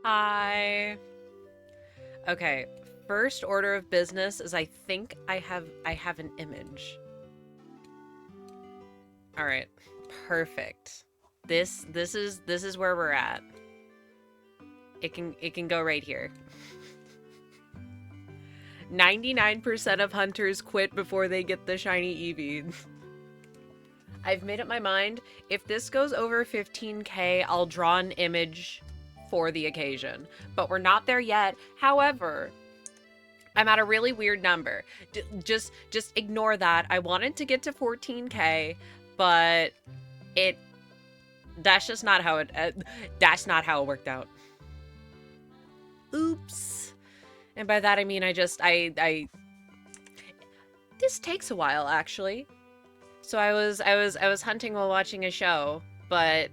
Hi. Okay, first order of business is I think I have an image. All right. Perfect. This is where we're at. It can go right here. 99% of hunters quit before they get the shiny eevee. I've made up my mind. If this goes over 15k, I'll draw an image for the occasion. But we're not there yet. However, I'm at a really weird number. Just ignore that. I wanted to get to 14k, but it that's just not how it that's not how it worked out. Oops. And by that I mean I this takes a while actually. So I was hunting while watching a show, but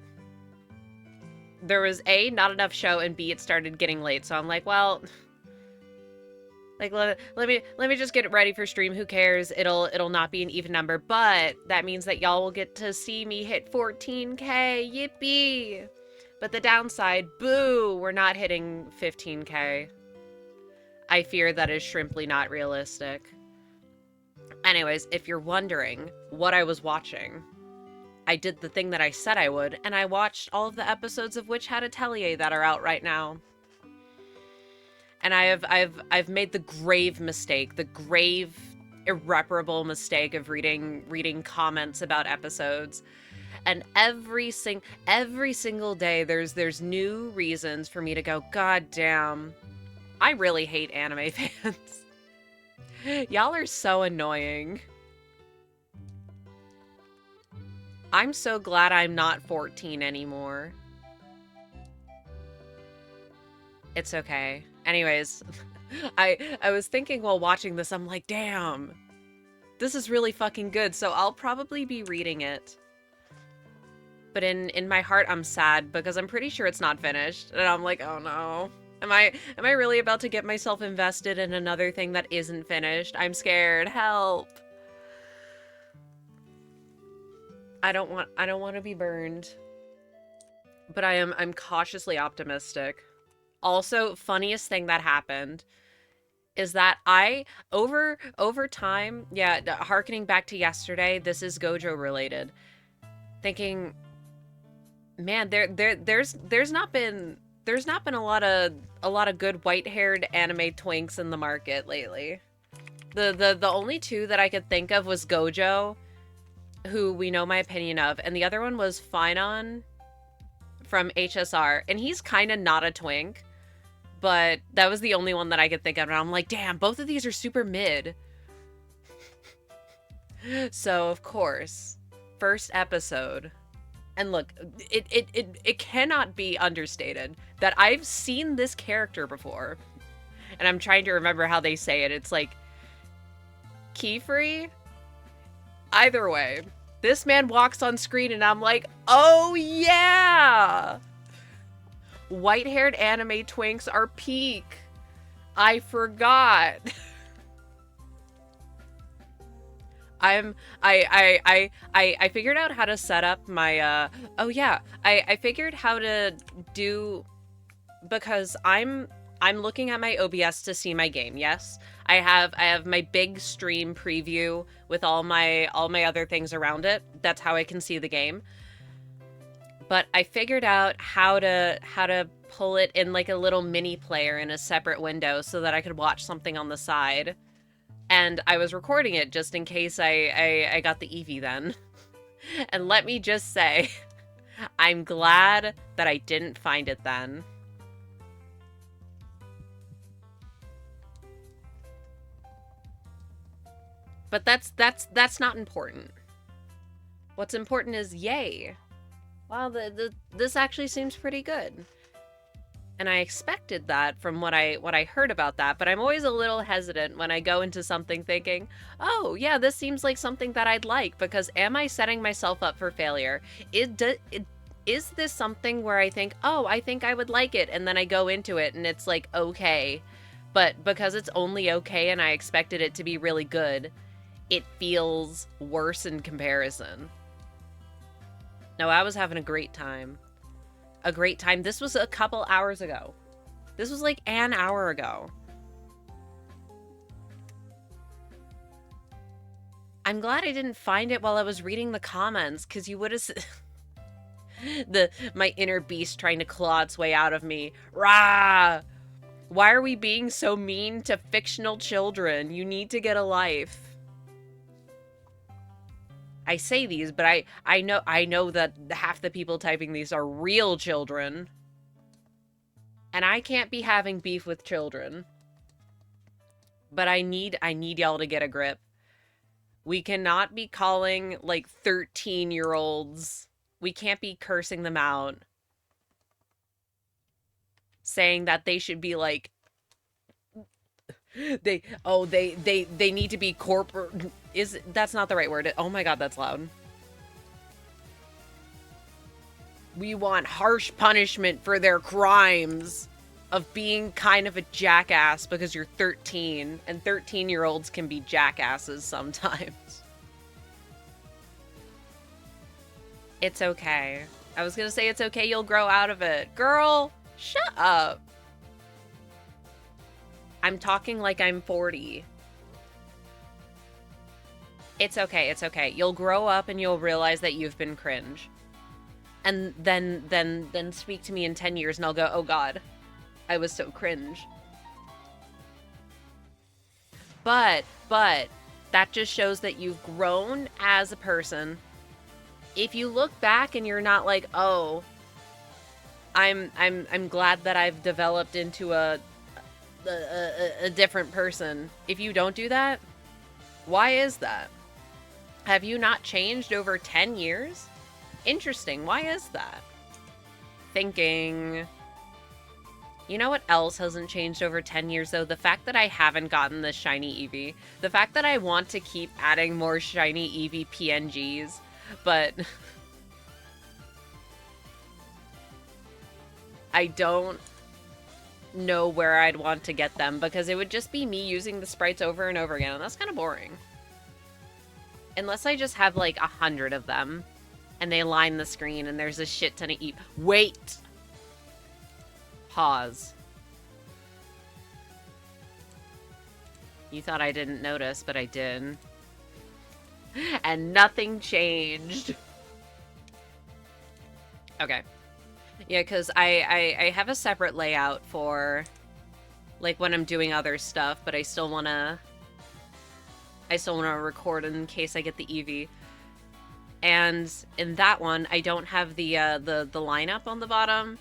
there was A, not enough show, and B, it started getting late. So I'm like, well, like let me just get it ready for stream. Who cares? It'll not be an even number, but that means that y'all will get to see me hit 14k. Yippee! But the downside, boo, we're not hitting 15k. I fear that is shrimply not realistic. Anyways, if you're wondering what I was watching, I did the thing that I said I would, and I watched all of the episodes of Witch Hat Atelier that are out right now. And I've made the grave mistake, the grave irreparable mistake of reading comments about episodes. And every single day there's new reasons for me to go, God damn, I really hate anime fans. Y'all are so annoying. I'm so glad I'm not 14 anymore. It's okay. Anyways, I was thinking while watching this, I'm like, damn, this is really fucking good, so I'll probably be reading it. But in my heart, I'm sad because I'm pretty sure it's not finished. And I'm like, oh no. Am I really about to get myself invested in another thing that isn't finished? I'm scared. Help. I don't want to be burned. But I'm cautiously optimistic. Also, funniest thing that happened is that I over time, yeah, harkening back to yesterday, this is Gojo related. Thinking, man, there's not been a lot of good white-haired anime twinks in the market lately. The only two that I could think of was Gojo, who we know my opinion of, and the other one was Finon from HSR, and he's kind of not a twink, but that was the only one that I could think of, and I'm like, damn, both of these are super mid. So, of course, first episode. And look, it cannot be understated that I've seen this character before. And I'm trying to remember how they say it. It's like, Keyfree? Either way, this man walks on screen and I'm like, oh yeah! White-haired anime twinks are peak. I forgot. I figured out how to set up my oh yeah, I figured how to do, because I'm looking at my OBS to see my game. Yes, I have my big stream preview with all my other things around it. That's how I can see the game. But I figured out how to pull it in like a little mini player in a separate window so that I could watch something on the side. And I was recording it just in case I got the eevee then. And let me just say, I'm glad that I didn't find it then. But that's not important. What's important is, yay. Wow, this actually seems pretty good. And I expected that from what I heard about that, but I'm always a little hesitant when I go into something thinking, oh yeah, this seems like something that I'd like, because am I setting myself up for failure? Is this something where I think, oh, I think I would like it, and then I go into it and it's like, okay, but because it's only okay and I expected it to be really good, it feels worse in comparison. No, I was having a great time. A great time. This was a couple hours ago. This was like an hour ago. I'm glad I didn't find it while I was reading the comments, because you would have... my inner beast trying to claw its way out of me. Rah! Why are we being so mean to fictional children? You need to get a life. I say these, but I know that half the people typing these are real children. And I can't be having beef with children. But I need y'all to get a grip. We cannot be calling, like, 13-year-olds. We can't be cursing them out. Saying that they should be, like... They need to be corporate... That's not the right word. Oh my god, that's loud. We want harsh punishment for their crimes of being kind of a jackass because you're 13, and 13-year-olds can be jackasses sometimes. It's okay. I was gonna say it's okay, you'll grow out of it. Girl, shut up. I'm talking like I'm 40. It's okay, it's okay. You'll grow up and you'll realize that you've been cringe. And then speak to me in 10 years and I'll go, oh god, I was so cringe. But, that just shows that you've grown as a person. If you look back and you're not like, oh, I'm glad that I've developed into a different person. If you don't do that, why is that? Have you not changed over 10 years? Interesting. Why is that? Thinking. You know what else hasn't changed over 10 years, though? The fact that I haven't gotten this shiny eevee. The fact that I want to keep adding more shiny eevee PNGs, but... I don't know where I'd want to get them, because it would just be me using the sprites over and over again, and that's kind of boring. Unless I just have, like, 100 of them, and they line the screen, and there's a shit ton of eevee. Wait! Pause. You thought I didn't notice, but I did. And nothing changed. Okay. Yeah, because I have a separate layout for, like, when I'm doing other stuff, but I still want to record in case I get the eevee. And in that one, I don't have the lineup on the bottom.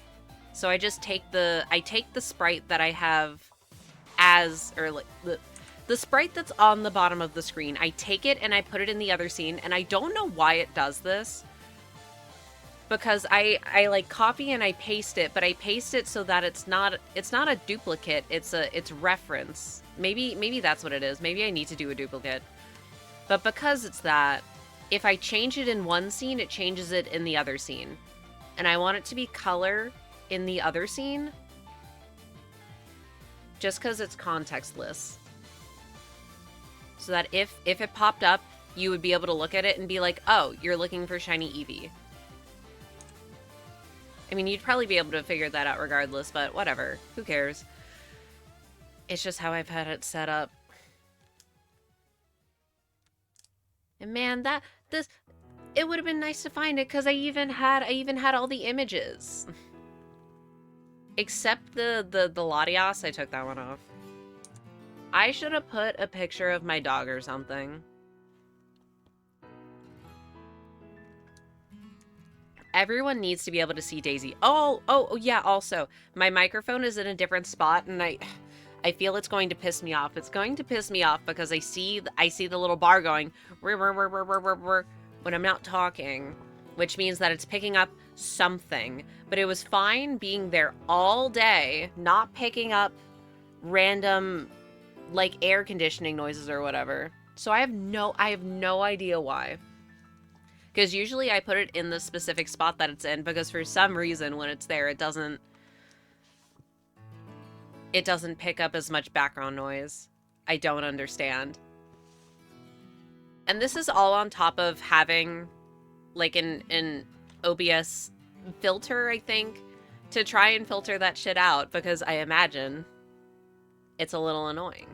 So I just take the sprite that I have as, or like, the sprite that's on the bottom of the screen. I take it and I put it in the other scene, and I don't know why it does this. Because I like copy and I paste it, but I paste it so that it's not a duplicate, it's reference. Maybe that's what it is. Maybe I need to do a duplicate. But because it's that, if I change it in one scene, it changes it in the other scene. And I want it to be color in the other scene, just because it's contextless. So that if it popped up, you would be able to look at it and be like, oh, you're looking for shiny eevee. I mean, you'd probably be able to figure that out regardless, but whatever. Who cares? It's just how I've had it set up. And man, it would have been nice to find it, because I even had all the images. Except the Latias, I took that one off. I should have put a picture of my dog or something. Everyone needs to be able to see Daisy. Oh, yeah, also, my microphone is in a different spot, and I feel it's going to piss me off. It's going to piss me off because I see the little bar going when I'm not talking, which means that it's picking up something. But it was fine being there all day, not picking up random, like, air conditioning noises or whatever. So I have no idea why. Because usually I put it in the specific spot that it's in, because for some reason when it's there, it doesn't pick up as much background noise. I don't understand. And this is all on top of having, like, an OBS filter, I think, to try and filter that shit out, because I imagine it's a little annoying.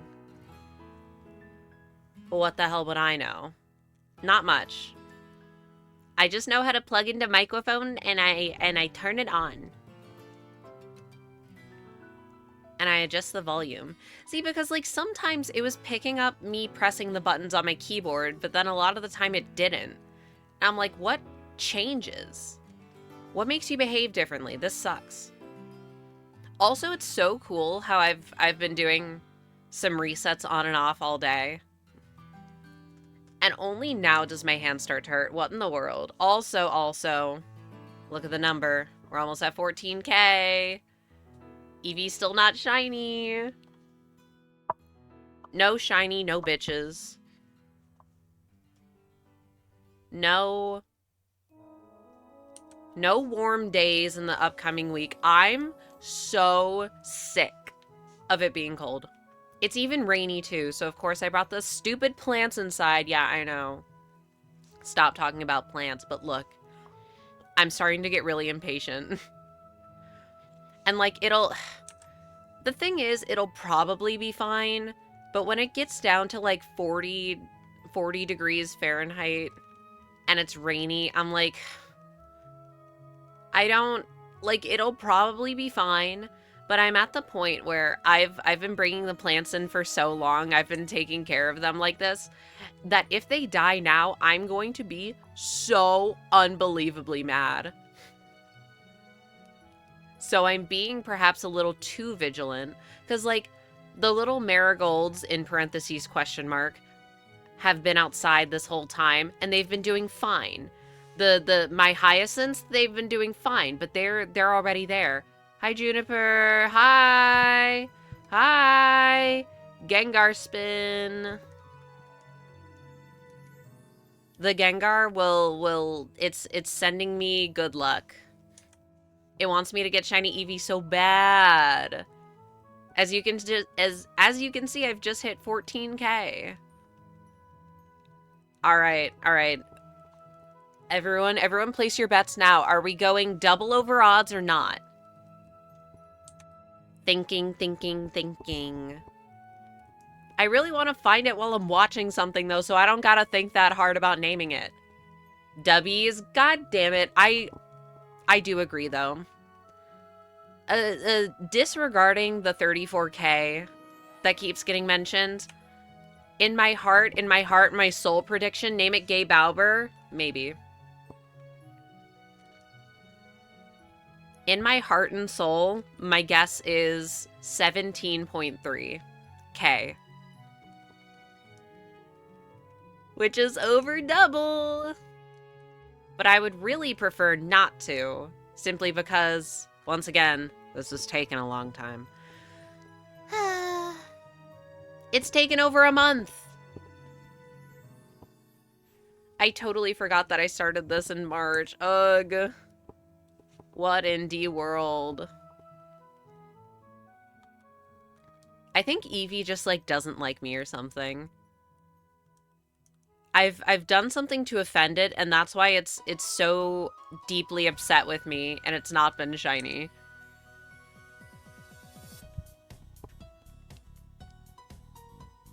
But what the hell would I know? Not much. I just know how to plug into microphone and I turn it on. And I adjust the volume. See, because like sometimes it was picking up me pressing the buttons on my keyboard, but then a lot of the time it didn't. And I'm like, what changes? What makes you behave differently? This sucks. Also, it's so cool how I've been doing some resets on and off all day. And only now does my hand start to hurt. What in the world? Also, look at the number. We're almost at 14K. Eevee's still not shiny. No shiny, no bitches. No warm days in the upcoming week. I'm so sick of it being cold. It's even rainy too, so of course I brought the stupid plants inside. Yeah, I know. Stop talking about plants, but look. I'm starting to get really impatient. And like, the thing is, it'll probably be fine, but when it gets down to like 40 degrees Fahrenheit and it's rainy, I'm like, it'll probably be fine, but I'm at the point where I've been bringing the plants in for so long, I've been taking care of them like this, that if they die now, I'm going to be so unbelievably mad. So I'm being perhaps a little too vigilant, because like the little marigolds in parentheses question mark have been outside this whole time and they've been doing fine. My hyacinths, they've been doing fine, but they're already there. Hi Juniper. Hi. Gengar spin. The Gengar will it's sending me good luck. It wants me to get shiny Eevee so bad. As you can see, I've just hit 14K. All right. Everyone place your bets now. Are we going double over odds or not? Thinking. I really want to find it while I'm watching something though, so I don't gotta think that hard about naming it. W's, god damn it. I do agree, though. Disregarding the 34K that keeps getting mentioned, in my heart, my soul prediction, name it Gay Bauber, maybe. In my heart and soul, my guess is 17.3K. Which is over double. But I would really prefer not to, simply because, once again, this has taken a long time. It's taken over a month. I totally forgot that I started this in March. Ugh. What in the world? I think Eevee just, like, doesn't like me or something. I've done something to offend it, and that's why it's so deeply upset with me, and it's not been shiny.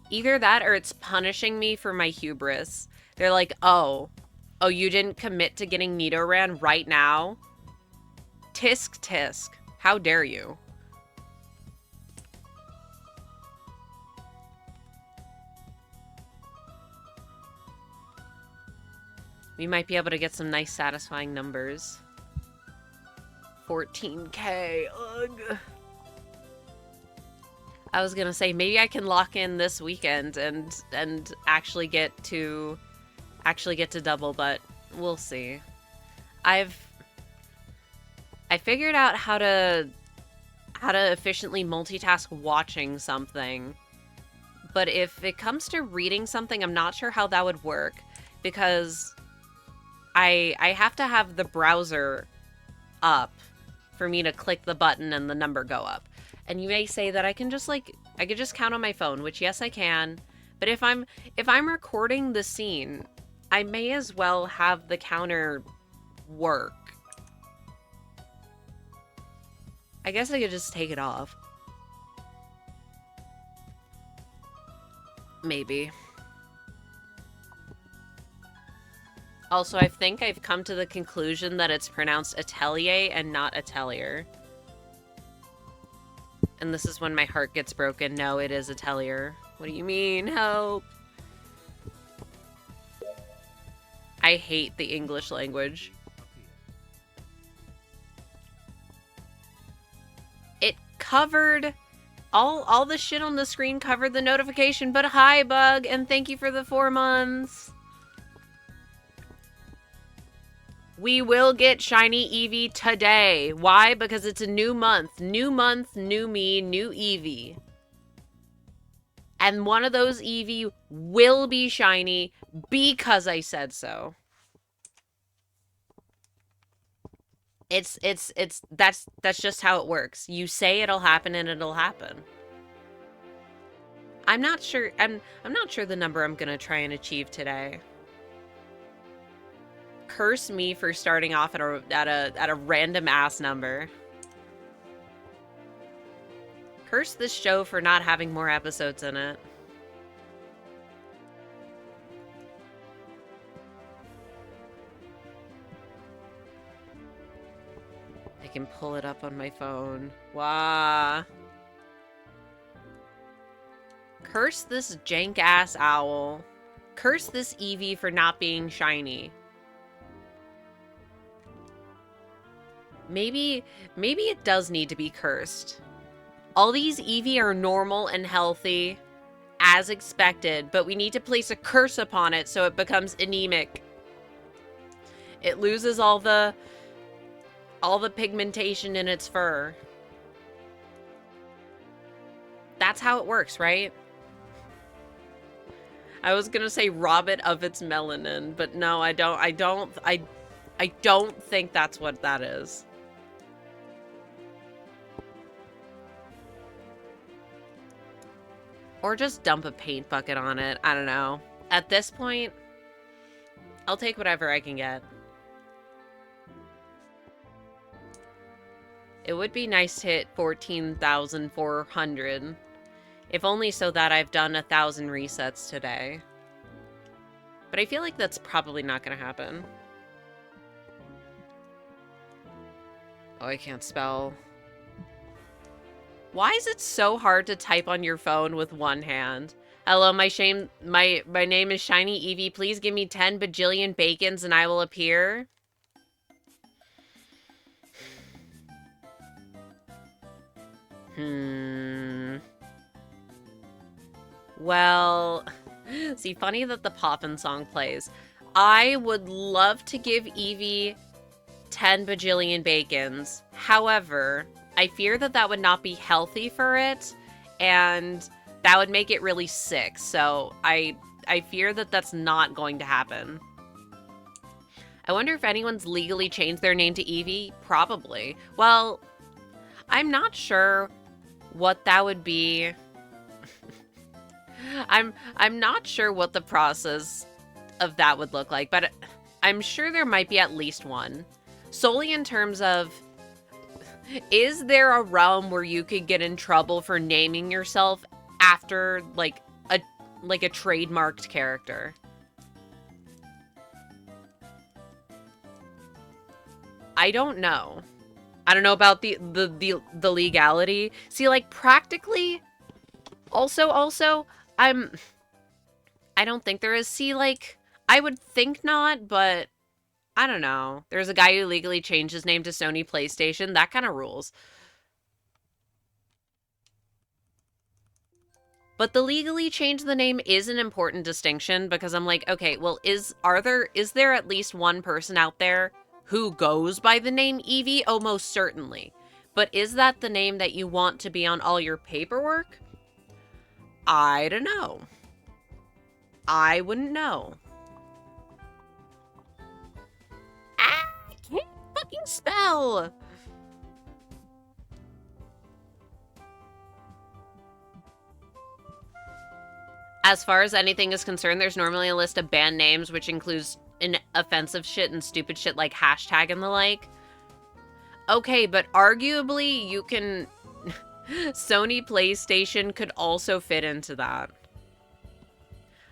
Either that, or it's punishing me for my hubris. They're like, oh, you didn't commit to getting Nidoran right now? Tisk. How dare you? We might be able to get some nice, satisfying numbers. 14K. Ugh. I was gonna say, maybe I can lock in this weekend and actually get to double, but we'll see. I figured out how to efficiently multitask watching something. But if it comes to reading something, I'm not sure how that would work, because I have to have the browser up for me to click the button and the number go up. And you may say that I could just count on my phone, which yes I can. But if I'm recording the scene, I may as well have the counter work. I guess I could just take it off. Maybe. Also, I think I've come to the conclusion that it's pronounced atelier and not atelier. And this is when my heart gets broken. No, it is atelier. What do you mean? Help. I hate the English language. It covered... All the shit on the screen covered the notification, but hi, bug, and thank you for the 4 months. We will get shiny Eevee today. Why? Because it's a new month. New month, new me, new Eevee. And one of those Eevee will be shiny because I said so. That's just how it works. You say it'll happen and it'll happen. I'm not sure the number I'm gonna try and achieve today. Curse me for starting off at a random ass number. Curse this show for not having more episodes in it. I can pull it up on my phone. Wow. Curse this jank-ass owl. Curse this Eevee for not being shiny. Maybe it does need to be cursed. All these Eevee are normal and healthy, as expected, but we need to place a curse upon it so it becomes anemic. It loses all the pigmentation in its fur. That's how it works, right? I was gonna say rob it of its melanin, but no, I don't think that's what that is. Or just dump a paint bucket on it. I don't know. At this point, I'll take whatever I can get. It would be nice to hit 14,400. If only so that I've done 1,000 resets today. But I feel like that's probably not gonna happen. Oh, I can't spell. Why is it so hard to type on your phone with one hand? Hello, my name is Shiny Eevee. Please give me 10 bajillion bacons and I will appear. Well, see, funny that the Poppin' song plays. I would love to give Eevee 10 bajillion bacons. However, I fear that that would not be healthy for it, and that would make it really sick. So I fear that that's not going to happen. I wonder if anyone's legally changed their name to Eevee. Probably. Well, I'm not sure what that would be. I'm not sure what the process of that would look like, but I'm sure there might be at least one. Solely in terms of, is there a realm where you could get in trouble for naming yourself after like a trademarked character? I don't know. I don't know about the legality. See, like, practically, also, I don't think there is. See, like, I would think not, but I don't know. There's a guy who legally changed his name to Sony PlayStation. That kind of rules. But the legally change the name is an important distinction because I'm like, okay, well, is there at least one person out there who goes by the name Eevee? Oh, most certainly. But is that the name that you want to be on all your paperwork? I don't know. I wouldn't know. Ah, I can't fucking spell! As far as anything is concerned, there's normally a list of band names, which includes offensive shit and stupid shit like hashtag and the like. Okay, but arguably you can... Sony PlayStation could also fit into that.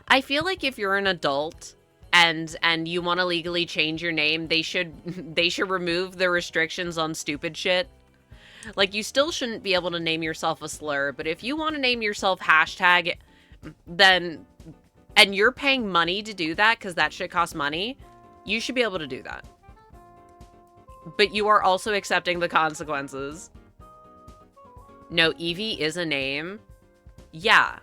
I feel like if you're an adult and you want to legally change your name, they should they should remove the restrictions on stupid shit. Like, you still shouldn't be able to name yourself a slur, but if you want to name yourself hashtag, then, and you're paying money to do that because that shit costs money, you should be able to do that. But you are also accepting the consequences. No, eevee is a name. Yeah.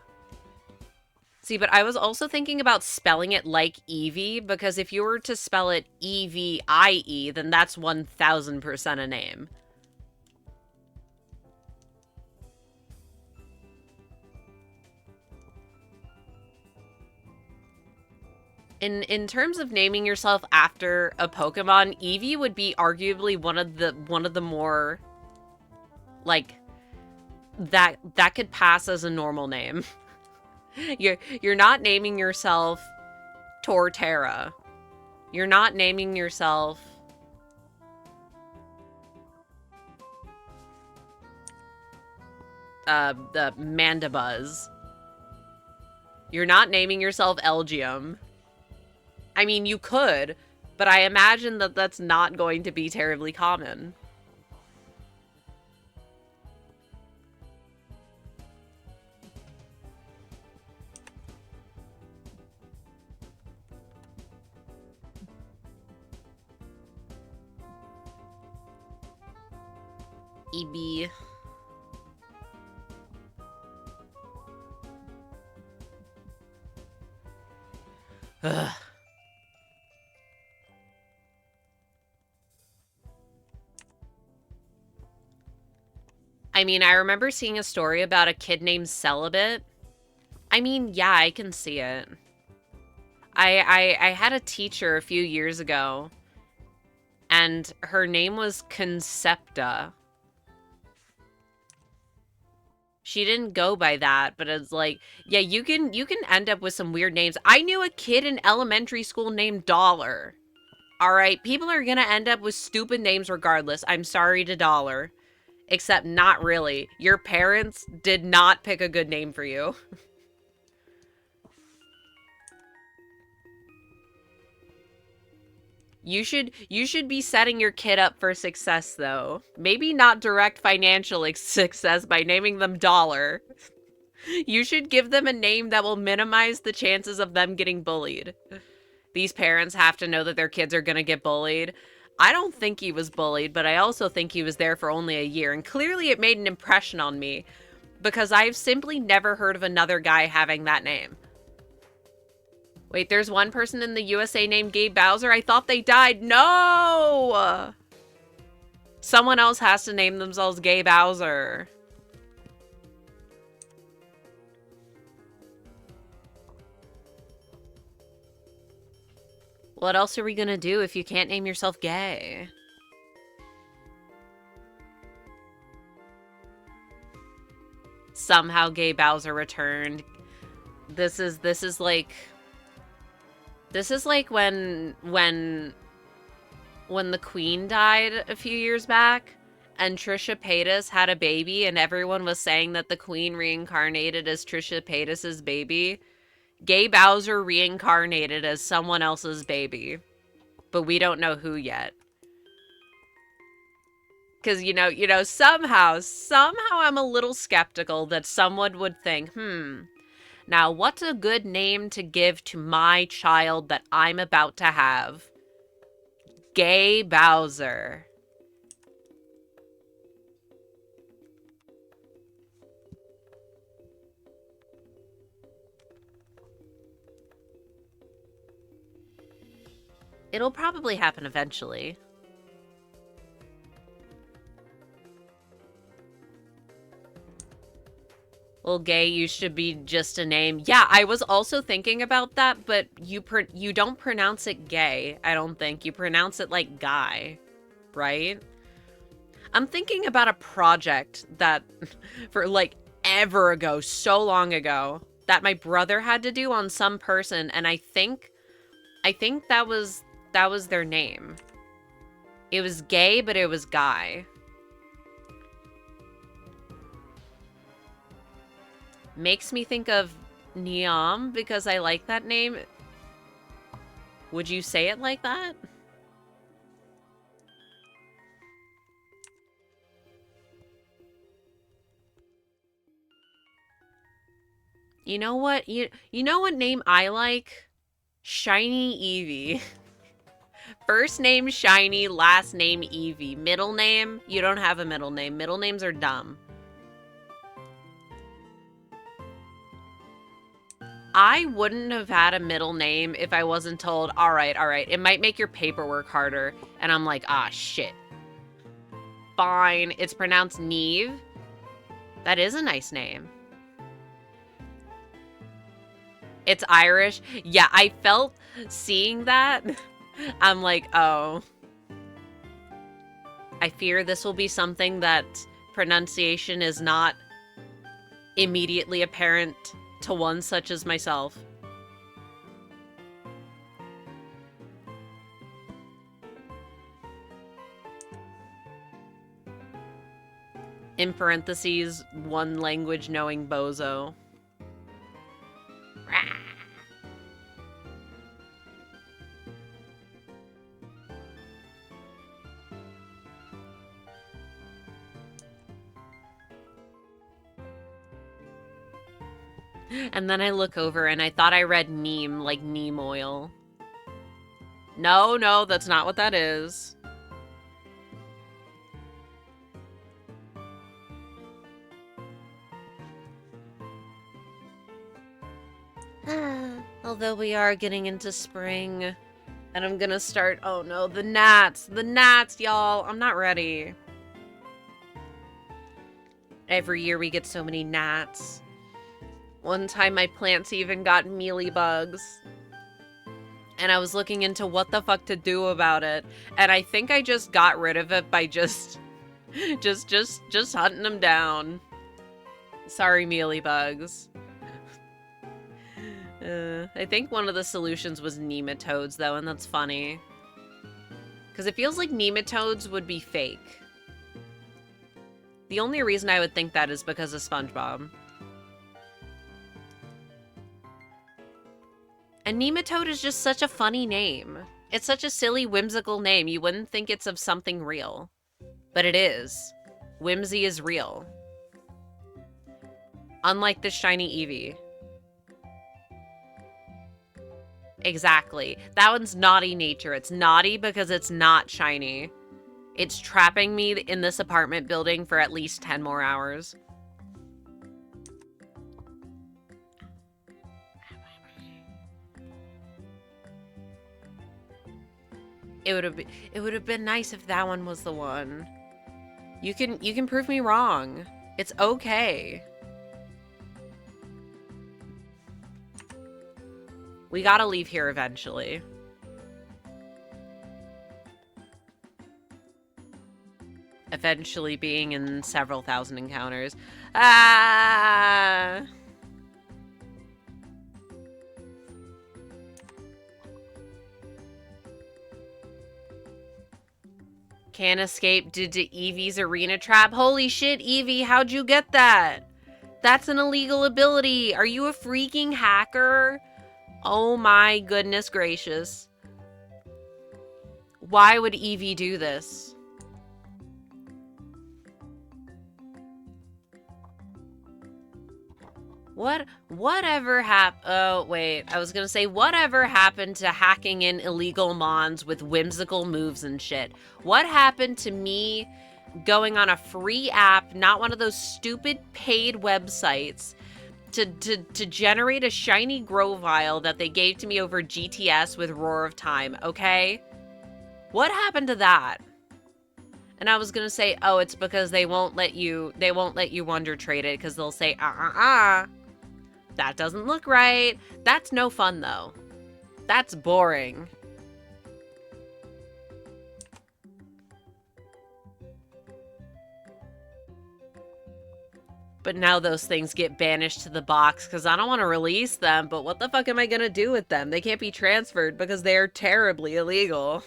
See, but I was also thinking about spelling it like Eevee, because if you were to spell it E-V-I-E, then that's 1000% a name. In terms of naming yourself after a Pokemon, Eevee would be arguably one of the more, like, that could pass as a normal name. You're not naming yourself Torterra. You're not naming yourself the Mandibuzz. You're not naming yourself Elgium. I mean, you could, but I imagine that that's not going to be terribly common. EB. Ugh. I mean, I remember seeing a story about a kid named Celibate. I mean, yeah, I can see it. I had a teacher a few years ago, and her name was Concepta. She didn't go by that, but it's like, yeah, you can end up with some weird names. I knew a kid in elementary school named Dollar. All right, people are gonna end up with stupid names regardless. I'm sorry to Dollar. Except not really. Your parents did not pick a good name for you. You should be setting your kid up for success, though. Maybe not direct financial success by naming them Dollar. You should give them a name that will minimize the chances of them getting bullied. These parents have to know that their kids are gonna get bullied. I don't think he was bullied, but I also think he was there for only a year, and clearly it made an impression on me, because I've simply never heard of another guy having that name. Wait, there's one person in the USA named Gabe Bowser? I thought they died. No! Someone else has to name themselves Gabe Bowser. What else are we gonna do if you can't name yourself gay? Somehow Gay Bowser returned. This is like when the Queen died a few years back and Trisha Paytas had a baby and everyone was saying that the Queen reincarnated as Trisha Paytas's baby. Gay Bowser reincarnated as someone else's baby, but we don't know who yet. Because, you know, somehow I'm a little skeptical that someone would think, now what's a good name to give to my child that I'm about to have? Gay Bowser. It'll probably happen eventually. Well, gay used to be just a name. Yeah, I was also thinking about that, but you don't pronounce it gay, I don't think. You pronounce it like guy, right? I'm thinking about a project that, for like ever ago, so long ago, that my brother had to do on some person, and I think that was their name. It was gay, but it was guy. Makes me think of Niam because I like that name. Would you say it like that? You know what? You know what name I like? Shiny Eevee. First name Shiny, last name Eevee. Middle name? You don't have a middle name. Middle names are dumb. I wouldn't have had a middle name if I wasn't told, all right, it might make your paperwork harder. And I'm like, ah, shit. Fine. It's pronounced Neve. That is a nice name. It's Irish. Yeah, I felt seeing that. I'm like, oh. I fear this will be something that pronunciation is not immediately apparent to one such as myself. In parentheses, one language knowing bozo. And then I look over and I thought I read neem, like neem oil. No, that's not what that is. Although we are getting into spring. And I'm gonna start, oh no, the gnats, y'all. I'm not ready. Every year we get so many gnats. One time my plants even got mealy bugs. And I was looking into what the fuck to do about it. And I think I just got rid of it by just hunting them down. Sorry, mealy bugs. I think one of the solutions was nematodes, though, and that's funny. Because it feels like nematodes would be fake. The only reason I would think that is because of SpongeBob. And nematode is just such a funny name. It's such a silly, whimsical name. You wouldn't think it's of something real. But it is. Whimsy is real. Unlike the shiny Eevee. Exactly. That one's naughty nature. It's naughty because it's not shiny. It's trapping me in this apartment building for at least 10 more hours. It would have been nice if that one was the one. You can prove me wrong. It's okay. We gotta leave here eventually. Eventually being in several thousand encounters. Ah! Can't escape due to Eevee's arena trap. Holy shit, Eevee, how'd you get that? That's an illegal ability. Are you a freaking hacker? Oh my goodness gracious. Why would Eevee do this? Whatever happened? Oh, wait. I was gonna say, whatever happened to hacking in illegal mons with whimsical moves and shit? What happened to me going on a free app, not one of those stupid paid websites, to generate a shiny Grovyle that they gave to me over GTS with Roar of Time, okay? What happened to that? And I was gonna say, oh, it's because they won't let you wonder trade it, because they'll say, that doesn't look right. That's no fun, though. That's boring. But now those things get banished to the box because I don't want to release them, but what the fuck am I gonna do with them? They can't be transferred because they are terribly illegal.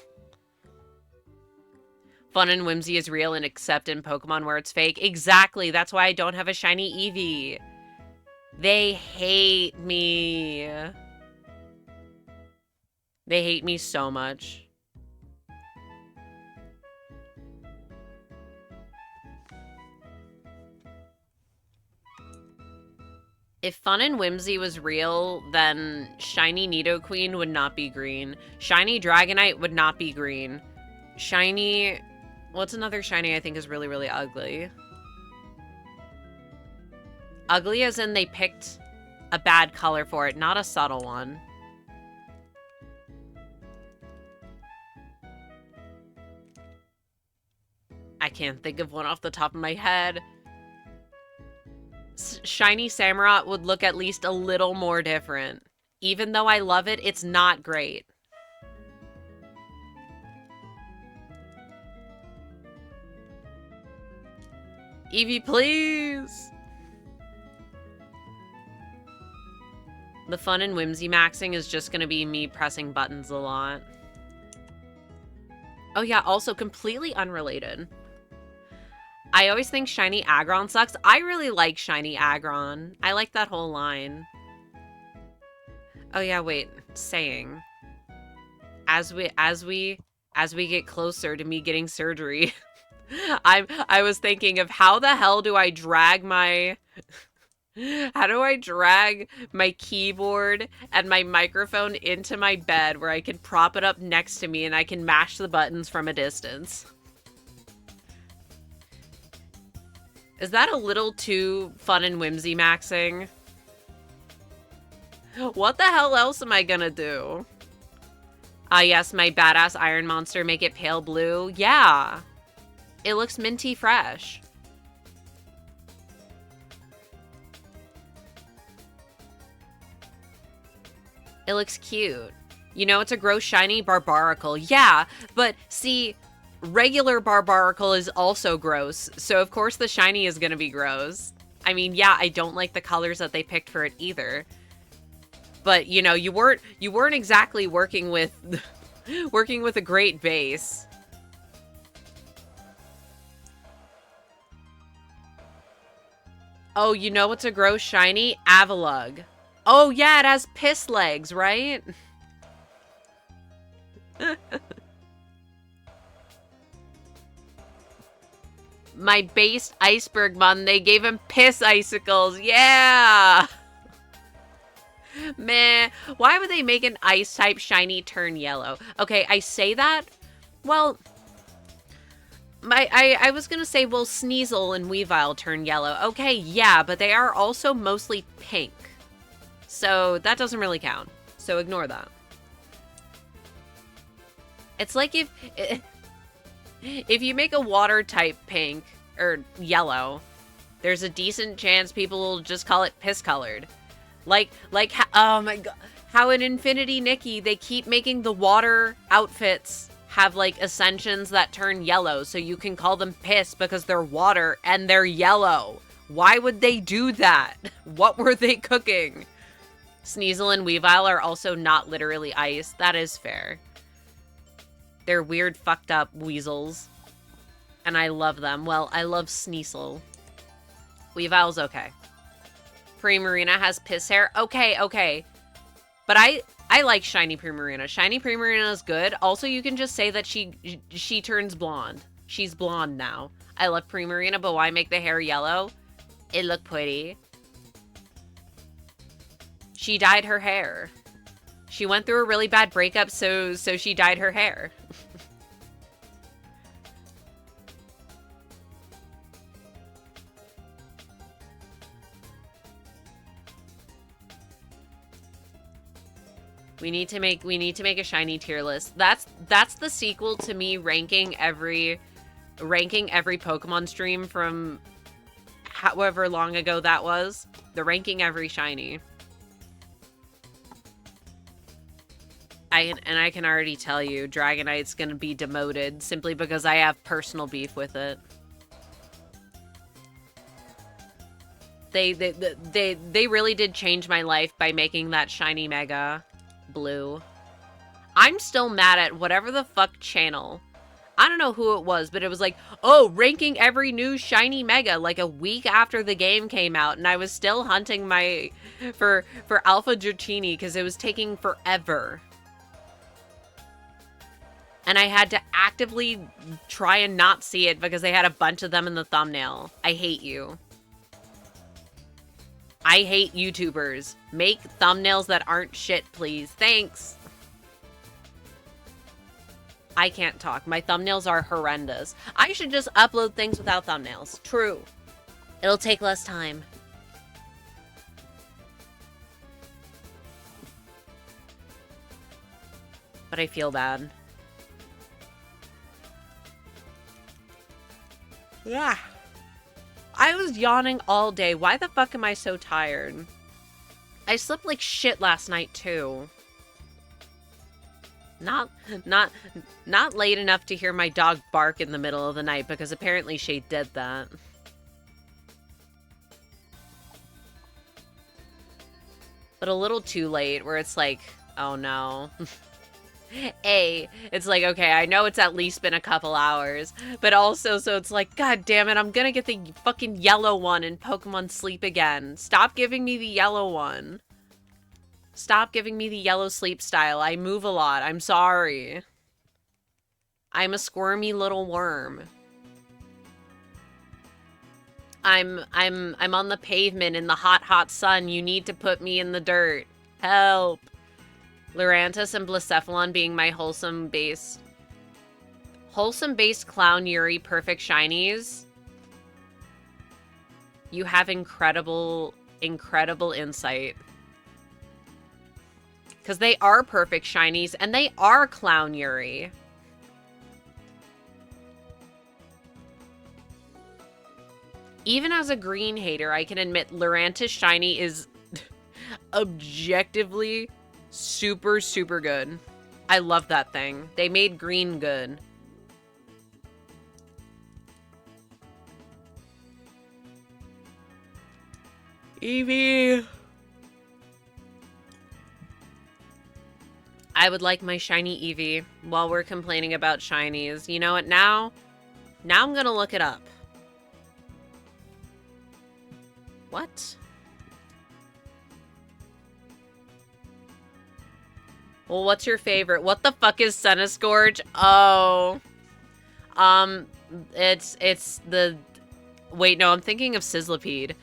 Fun and whimsy is real and except in Pokemon where it's fake. Exactly. That's why I don't have a shiny Eevee. They hate me. They hate me so much. If Fun and Whimsy was real, then Shiny Nidoqueen would not be green. Shiny Dragonite would not be green. Shiny... What's another shiny I think is really, really ugly? Ugly as in they picked a bad color for it, not a subtle one. I can't think of one off the top of my head. Shiny Samurott would look at least a little more different. Even though I love it, it's not great. Eevee, please! The Fun and Whimsy maxing is just gonna be me pressing buttons a lot. Oh yeah, also completely unrelated. I always think Shiny Aggron sucks. I really like Shiny Aggron. I like that whole line. Oh yeah, wait. Saying. As we get closer to me getting surgery, I was thinking of how the hell do I drag my how do I drag my keyboard and my microphone into my bed where I can prop it up next to me and I can mash the buttons from a distance? Is that a little too Fun and Whimsy maxing? What the hell else am I gonna do? Ah, yes, my badass iron monster, make it pale blue. Yeah. It looks minty fresh. It looks cute. You know, it's a gross shiny Barbaracle. Yeah, but see... regular Barbaracle is also gross, so of course the shiny is gonna be gross. I mean, yeah, I don't like the colors that they picked for it either. But, you know, you weren't exactly working with a great base. Oh, you know what's a gross shiny? Avalugg. Oh yeah, it has piss legs, right? My base Iceberg Mon, they gave him piss icicles. Yeah! Meh. Why would they make an ice type shiny turn yellow? Okay, I say that. Well, I was gonna say, well, Sneasel and Weavile turn yellow. Okay, yeah, but they are also mostly pink. So that doesn't really count. So ignore that. It's like if you make a water type pink or yellow, there's a decent chance people will just call it piss colored. Oh my god, how in Infinity Nikki they keep making the water outfits have like ascensions that turn yellow, so you can call them piss because they're water and they're yellow. Why would they do that? What were they cooking? Sneasel and Weavile are also not literally ice. That is fair. They're weird, fucked up weasels. And I love them. Well, I love Sneasel. Weavile's okay. Primarina has piss hair. Okay, okay. But I like Shiny Primarina. Shiny Primarina is good. Also, you can just say that she turns blonde. She's blonde now. I love Primarina, but why make the hair yellow? It looked pretty. She dyed her hair. She went through a really bad breakup, so she dyed her hair. We need to make a shiny tier list. That's the sequel to me ranking every Pokemon stream from however long ago that was. The ranking every shiny. I can already tell you, Dragonite's gonna be demoted simply because I have personal beef with it. They really did change my life by making that shiny Mega blue. I'm still mad at whatever the fuck channel. I don't know who it was, but it was like, oh, ranking every new shiny mega like a week after the game came out, and I was still hunting for Alpha Dratini because it was taking forever. And I had to actively try and not see it because they had a bunch of them in the thumbnail. I hate you. I hate YouTubers. Make thumbnails that aren't shit, please. Thanks. I can't talk. My thumbnails are horrendous. I should just upload things without thumbnails. True. It'll take less time. But I feel bad. Yeah. I was yawning all day. Why the fuck am I so tired? I slept like shit last night too. Not late enough to hear my dog bark in the middle of the night, because apparently she did that. But a little too late, where it's like, oh no. It's like, okay, I know it's at least been a couple hours, but also, so it's like, god damn it, I'm gonna get the fucking yellow one in Pokemon Sleep again. Stop giving me the yellow one. Stop giving me the yellow sleep style. I move a lot. I'm sorry. I'm a squirmy little worm. I'm on the pavement in the hot, hot sun. You need to put me in the dirt. Help. Lurantis and Blacephalon being my wholesome-based Clown Yuri perfect shinies. You have incredible, incredible insight. Because they are perfect shinies, and they are Clown Yuri. Even as a green hater, I can admit Lurantis shiny is objectively super, super good. I love that thing. They made green good. Eevee. I would like my shiny Eevee while we're complaining about shinies. You know what, now I'm gonna look it up. What? Well, what's your favorite? What the fuck is Centiskorch? Oh. It's the... Wait, no, I'm thinking of Sizzlipede.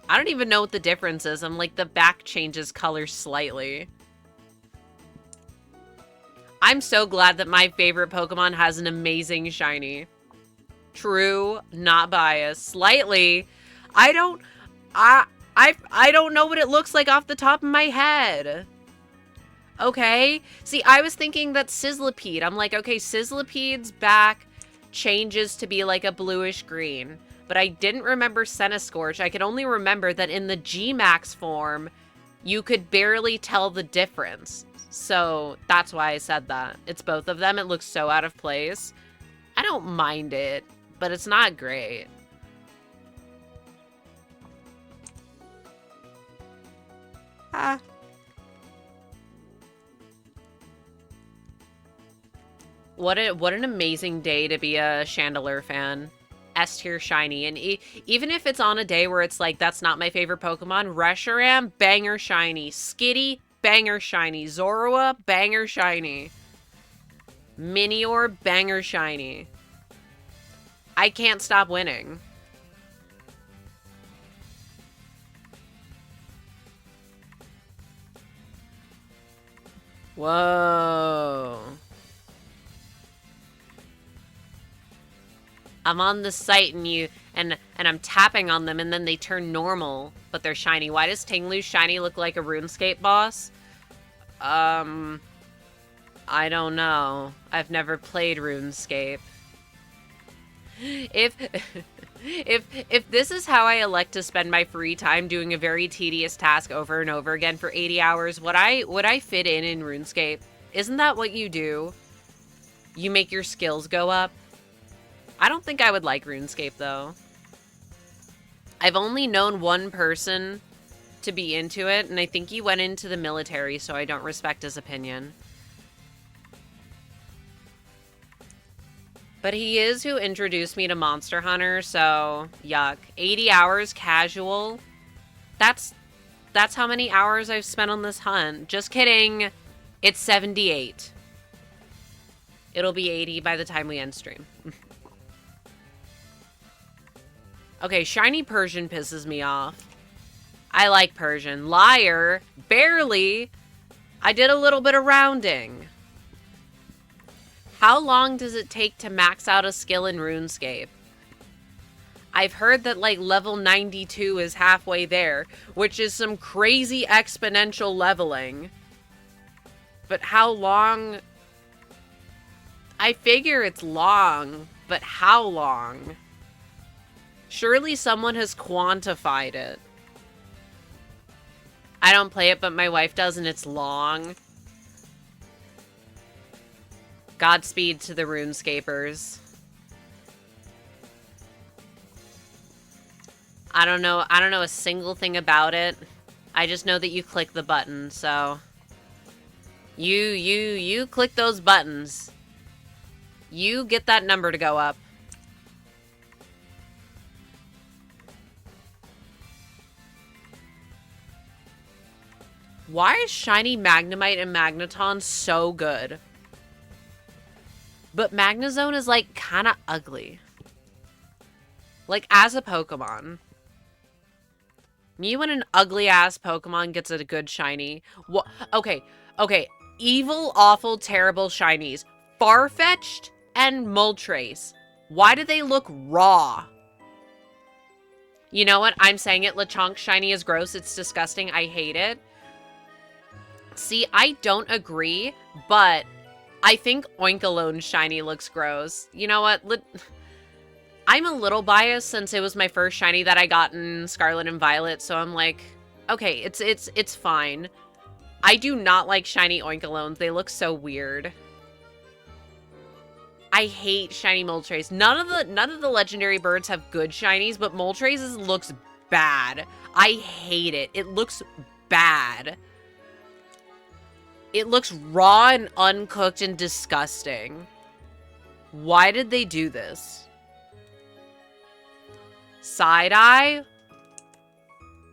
I don't even know what the difference is. I'm like, the back changes color slightly. I'm so glad that my favorite Pokemon has an amazing shiny. True, not biased. Slightly. I don't know what it looks like off the top of my head. Okay? See, I was thinking that Sizzlipede. I'm like, okay, Sizzlipede's back changes to be like a bluish green. But I didn't remember Centiskorch. I could only remember that in the G-Max form, you could barely tell the difference. So that's why I said that. It's both of them. It looks so out of place. I don't mind it, but it's not great. Ah. What an amazing day to be a Chandelure fan. S-tier shiny, and even if it's on a day where it's like, that's not my favorite Pokemon, Reshiram, banger shiny. Skitty, banger shiny. Zorua, banger shiny. Minior, banger shiny. I can't stop winning. Whoa. I'm on the site and I'm tapping on them and then they turn normal, but they're shiny. Why does Tinglu's shiny look like a RuneScape boss? I don't know. I've never played RuneScape. If this is how I elect to spend my free time doing a very tedious task over and over again for 80 hours, would I fit in RuneScape? Isn't that what you do? You make your skills go up? I don't think I would like RuneScape, though. I've only known one person to be into it, and I think he went into the military, so I don't respect his opinion. But he is who introduced me to Monster Hunter, so yuck. 80 hours casual. That's how many hours I've spent on this hunt. Just kidding. It's 78. It'll be 80 by the time we end stream. Okay, shiny Persian pisses me off. I like Persian. Liar. Barely. I did a little bit of rounding. How long does it take to max out a skill in RuneScape? I've heard that like level 92 is halfway there, which is some crazy exponential leveling. But how long? I figure it's long, but how long? Surely someone has quantified it. I don't play it, but my wife does, and it's long. Godspeed to the RuneScapers. I don't know a single thing about it. I just know that you click the button, so you click those buttons. You get that number to go up. Why is shiny Magnemite and Magneton so good? But Magnezone is, like, kind of ugly. Like, as a Pokemon. Me when an ugly-ass Pokemon gets a good shiny. Okay. Evil, awful, terrible shinies. Farfetch'd and Moltres. Why do they look raw? You know what? I'm saying it. Lechonk shiny is gross. It's disgusting. I hate it. See, I don't agree, but I think Oinkologne shiny looks gross. You know what? I'm a little biased since it was my first shiny that I got in Scarlet and Violet, so I'm like, okay, it's fine. I do not like shiny Oinkolones. They look so weird. I hate shiny Moltres. None of the legendary birds have good shinies, but Moltres looks bad. I hate it. It looks bad. It looks raw and uncooked and disgusting. Why did they do this? Side-eye?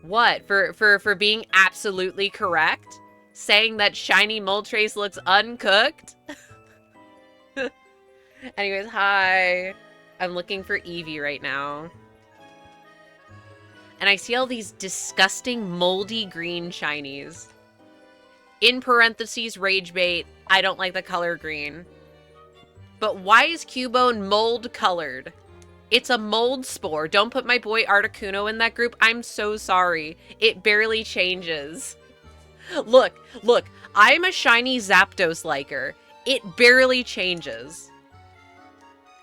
What? For being absolutely correct? Saying that shiny Moltres looks uncooked? Anyways, hi. I'm looking for Eevee right now. And I see all these disgusting moldy green shinies. In parentheses, rage bait. I don't like the color green. But why is Cubone mold colored? It's a mold spore. Don't put my boy Articuno in that group. I'm so sorry. It barely changes. Look. I'm a shiny Zapdos liker. It barely changes.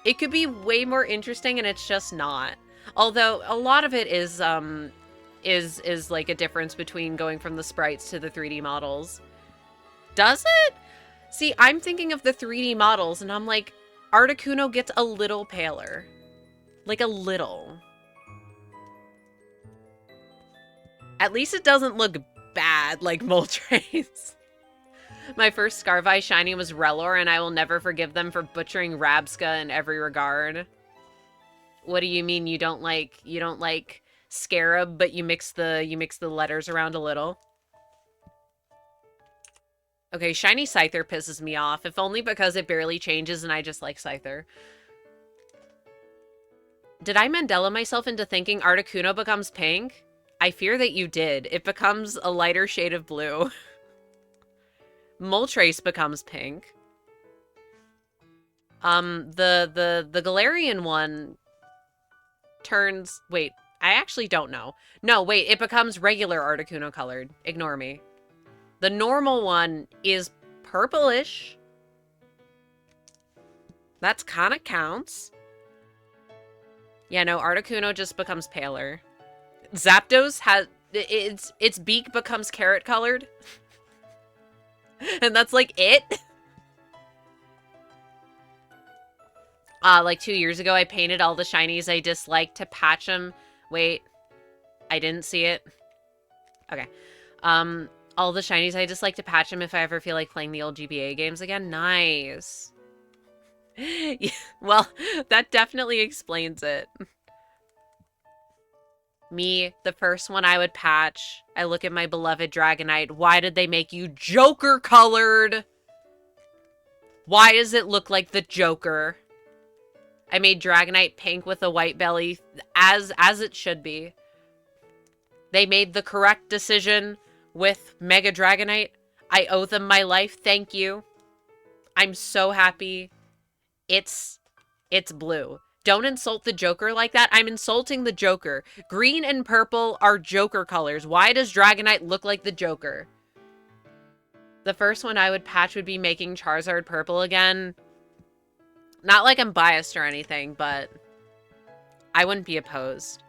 It could be way more interesting and it's just not. Although a lot of it is like a difference between going from the sprites to the 3D models. Does it? See, I'm thinking of the 3D models and I'm like, Articuno gets a little paler. Like a little. At least it doesn't look bad like Moltres. My first Scarvi shiny was Relor, and I will never forgive them for butchering Rabska in every regard. What do you mean you don't like Scarab, but you mix the letters around a little? Okay, shiny Scyther pisses me off, if only because it barely changes and I just like Scyther. Did I Mandela myself into thinking Articuno becomes pink? I fear that you did. It becomes a lighter shade of blue. Moltres becomes pink. The Galarian one turns... Wait, I actually don't know. No, wait, it becomes regular Articuno colored. Ignore me. The normal one is purplish. That's kind of counts. Yeah, no, Articuno just becomes paler. Zapdos has... Its beak becomes carrot colored. And that's like it. Like 2 years ago, I painted all the shinies I disliked to patch them. Wait, I didn't see it. Okay. All the shinies I dislike to patch them if I ever feel like playing the old GBA games again. Nice. Yeah, well, that definitely explains it. Me, the first one I would patch. I look at my beloved Dragonite. Why did they make you Joker colored? Why does it look like the Joker? I made Dragonite pink with a white belly, as it should be. They made the correct decision with Mega Dragonite. I owe them my life. Thank you. I'm so happy. It's blue. Don't insult the Joker like that. I'm insulting the Joker. Green and purple are Joker colors. Why does Dragonite look like the Joker? The first one I would patch would be making Charizard purple again. Not like I'm biased or anything, but I wouldn't be opposed.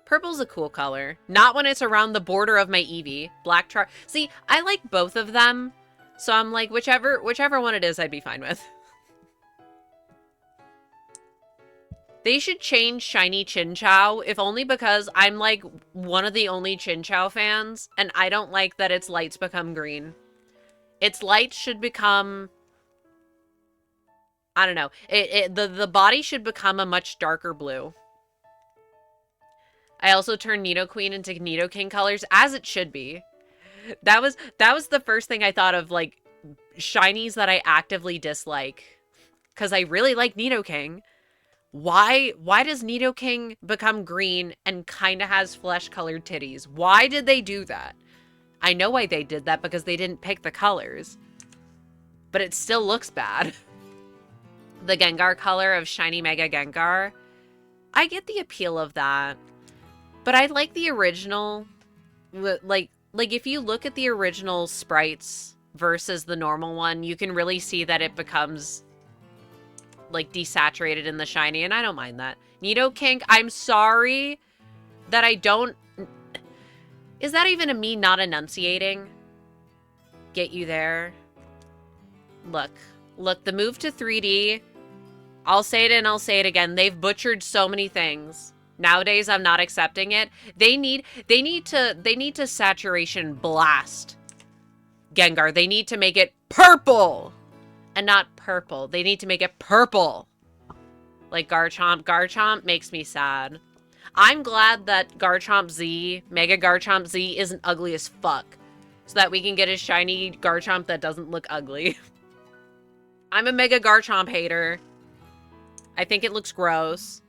Purple's a cool color. Not when it's around the border of my Eevee. Black Char. See, I like both of them. So I'm like, whichever one it is, I'd be fine with. They should change Shiny Chinchou, if only because I'm like one of the only Chinchou fans, and I don't like that its lights become green. Its lights should become... I don't know. The body should become a much darker blue. I also turned Nidoqueen into Nidoking colors, as it should be. That was the first thing I thought of, like, shinies that I actively dislike. Because I really like Nidoking. Why does Nidoking become green and kind of has flesh-colored titties? Why did they do that? I know why they did that, because they didn't pick the colors. But it still looks bad. The Gengar color of Shiny Mega Gengar. I get the appeal of that. But I like the original. Like if you look at the original sprites versus the normal one, you can really see that it becomes, like, desaturated in the shiny, and I don't mind that. Nidoking, I'm sorry that I don't... Is that even a me not enunciating? Get you there. Look, the move to 3D, I'll say it and I'll say it again, they've butchered so many things. Nowadays, I'm not accepting it. They need to saturation blast Gengar. They need to make it purple and not purple. They need to make it purple. Like Garchomp. Garchomp makes me sad. I'm glad that Garchomp Z, Mega Garchomp Z, isn't ugly as fuck. So that we can get a shiny Garchomp that doesn't look ugly. I'm a Mega Garchomp hater. I think it looks gross.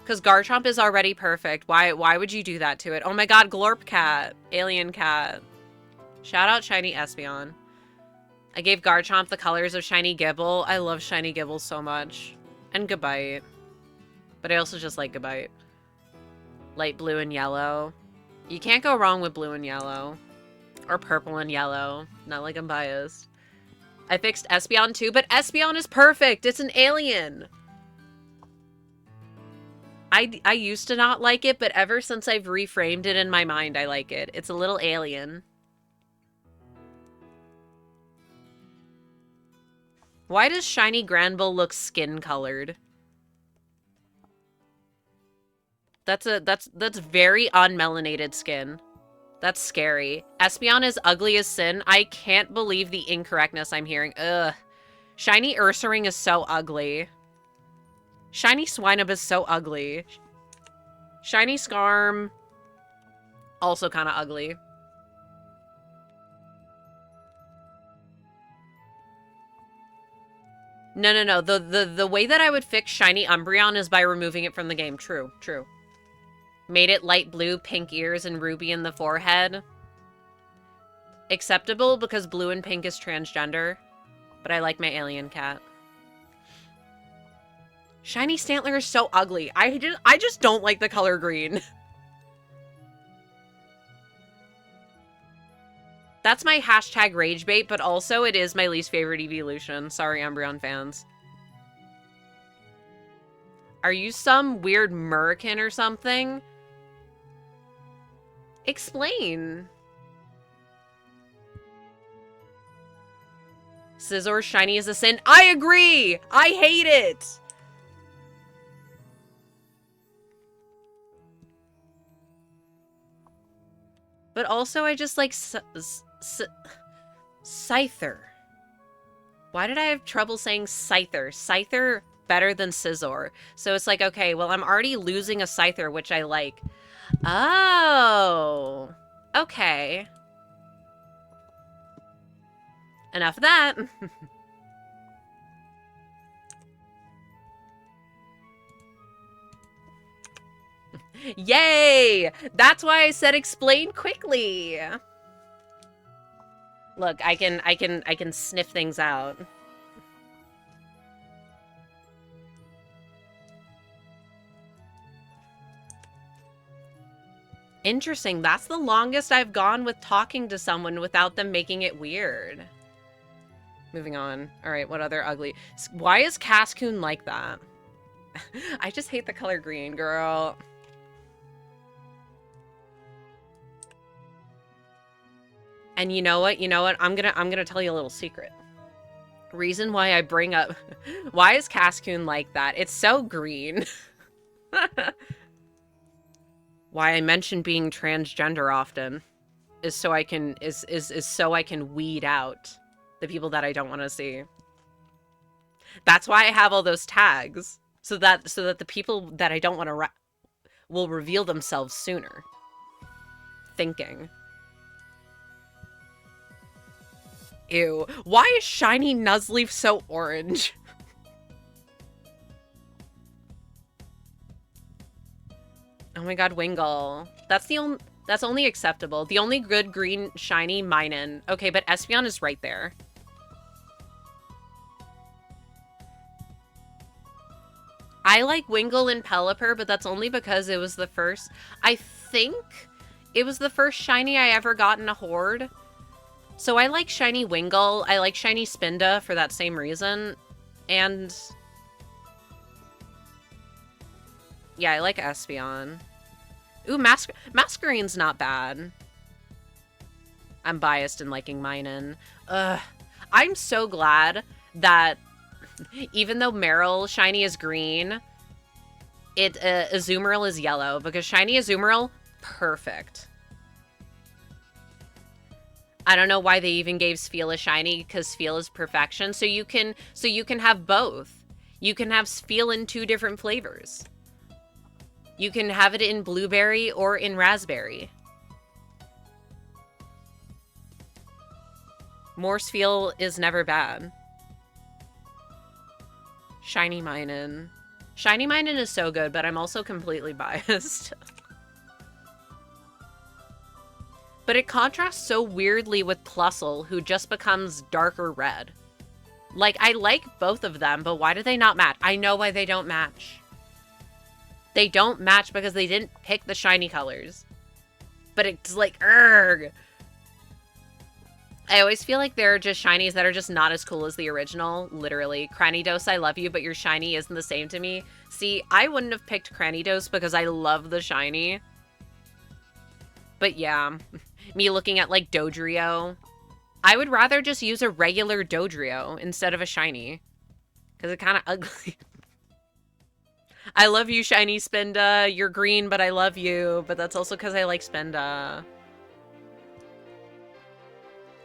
Because Garchomp is already perfect. Why would you do that to it? Oh my god, Glorp Cat. Alien Cat. Shout out Shiny Espeon. I gave Garchomp the colors of Shiny Gibble. I love Shiny Gibble so much. And Gabite. But I also just like Gabite. Light blue and yellow. You can't go wrong with blue and yellow. Or purple and yellow. Not like I'm biased. I fixed Espeon too, but Espeon is perfect! It's an alien! I used to not like it, but ever since I've reframed it in my mind, I like it. It's a little alien. Why does Shiny Granbull look skin-colored? That's very unmelanated skin. That's scary. Espeon is ugly as sin. I can't believe the incorrectness I'm hearing. Ugh. Shiny Ursaring is so ugly. Shiny Swinub is so ugly. Shiny Skarm, also kind of ugly. No. The way that I would fix Shiny Umbreon is by removing it from the game. True. Made it light blue, pink ears, and ruby in the forehead. Acceptable because blue and pink is transgender. But I like my alien cat. Shiny Stantler is so ugly. I just don't like the color green. That's my hashtag rage bait, but also it is my least favorite evolution. Sorry, Umbreon fans. Are you some weird American or something? Explain. Scizor shiny is a sin. I agree! I hate it! But also, I just like... Scyther. Why did I have trouble saying Scyther? Scyther better than Scizor. So it's like, okay, well, I'm already losing a Scyther, which I like. Oh. Okay. Enough of that. Yay! That's why I said explain quickly. Look, I can sniff things out. Interesting. That's the longest I've gone with talking to someone without them making it weird. Moving on. All right, what other ugly? Why is Cascoon like that? I just hate the color green, girl. And you know what? You know what? I'm gonna tell you a little secret. Reason why I bring up why is Cascoon like that? It's so green. Why I mention being transgender often is so I can so I can weed out the people that I don't want to see. That's why I have all those tags, so that the people that I don't want to will reveal themselves sooner. Thinking. Ew. Why is shiny Nuzleaf so orange? Oh my god, Wingull. That's only acceptable. The only good green shiny Minun. Okay, but Espeon is right there. I like Wingull and Pelipper, but that's only because it was the first... I think it was the first shiny I ever got in a Horde. So I like shiny Wingull. I like shiny Spinda for that same reason. And... yeah, I like Espeon. Ooh, Masquerain's not bad. I'm biased in liking Minun. Ugh. I'm so glad that even though Meryl shiny is green, Azumarill is yellow, because shiny Azumarill, perfect. I don't know why they even gave Spheal a shiny, because Spheal is perfection. So you can have both. You can have Spheal in 2 different flavors. You can have it in blueberry or in raspberry. More Spheal is never bad. Shiny Minun. Shiny Minun is so good, but I'm also completely biased. But it contrasts so weirdly with Plusle, who just becomes darker red. Like, I like both of them, but why do they not match? I know why they don't match. They don't match because they didn't pick the shiny colors. But it's like, urgh. I always feel like there are just shinies that are just not as cool as the original, literally. Cranidos, I love you, but your shiny isn't the same to me. See, I wouldn't have picked Cranidos because I love the shiny. But yeah, me looking at like Dodrio. I would rather just use a regular Dodrio instead of a shiny. Because it's kind of ugly. I love you, shiny Spinda. You're green, but I love you. But that's also because I like Spinda.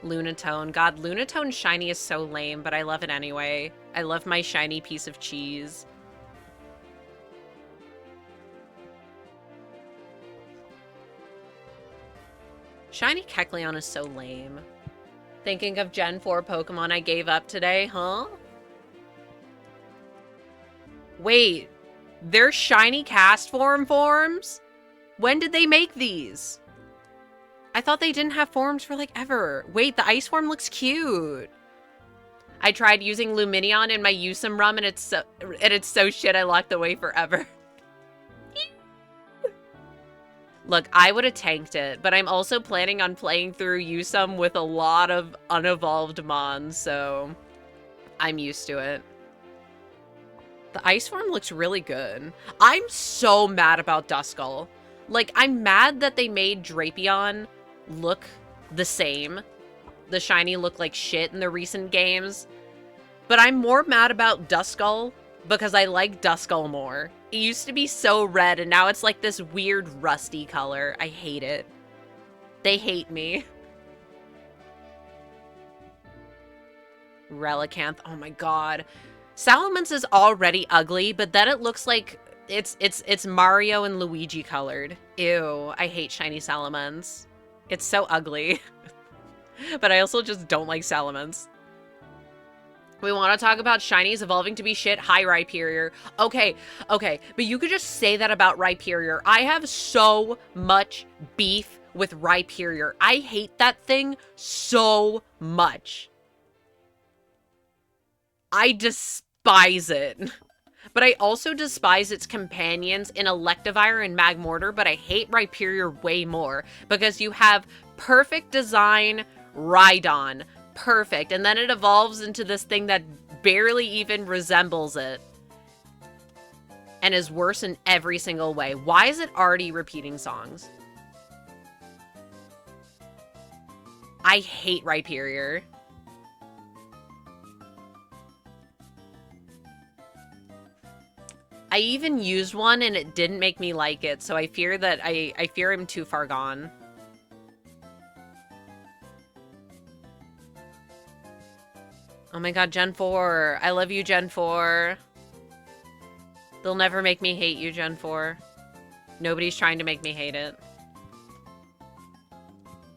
Lunatone. God, Lunatone shiny is so lame, but I love it anyway. I love my shiny piece of cheese. Shiny Kecleon is so lame. Thinking of Gen 4 Pokemon I gave up today, huh? Wait, they're shiny cast forms? When did they make these? I thought they didn't have forms for like ever. Wait, the ice form looks cute. I tried using Luminion in my Usum rum and it's so shit I locked away forever. Look, I would have tanked it, but I'm also planning on playing through Usum with a lot of unevolved Mons, so I'm used to it. The ice form looks really good. I'm so mad about Duskull. Like, I'm mad that they made Drapion look the same. The shiny looked like shit in the recent games. But I'm more mad about Duskull because I like Duskull more. It used to be so red, and now it's like this weird rusty color. I hate it. They hate me. Relicanth. Oh my god. Salamence is already ugly, but then it looks like it's Mario and Luigi colored. Ew, I hate shiny Salamence. It's so ugly. But I also just don't like Salamence. We want to talk about shinies evolving to be shit. Hi, Rhyperior. Okay, but you could just say that about Rhyperior. I have so much beef with Rhyperior. I hate that thing so much. I despise it. But I also despise its companions in Electivire and Magmortar, but I hate Rhyperior way more because you have perfect design Rhydon. Perfect. And then it evolves into this thing that barely even resembles it. And is worse in every single way. Why is it already repeating songs? I hate Rhyperior. I even used one and it didn't make me like it, so I fear that I fear I'm too far gone. Oh my god, Gen 4. I love you, Gen 4. They'll never make me hate you, Gen 4. Nobody's trying to make me hate it.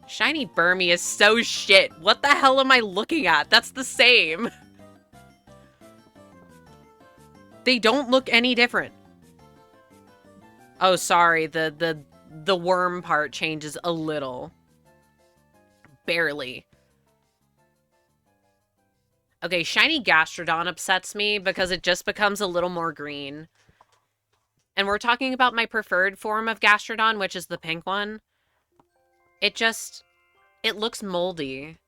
Shiny Burmy is so shit. What the hell am I looking at? That's the same. They don't look any different. Oh, sorry. The worm part changes a little. Barely. Okay, shiny Gastrodon upsets me because it just becomes a little more green. And we're talking about my preferred form of Gastrodon, which is the pink one. It looks moldy.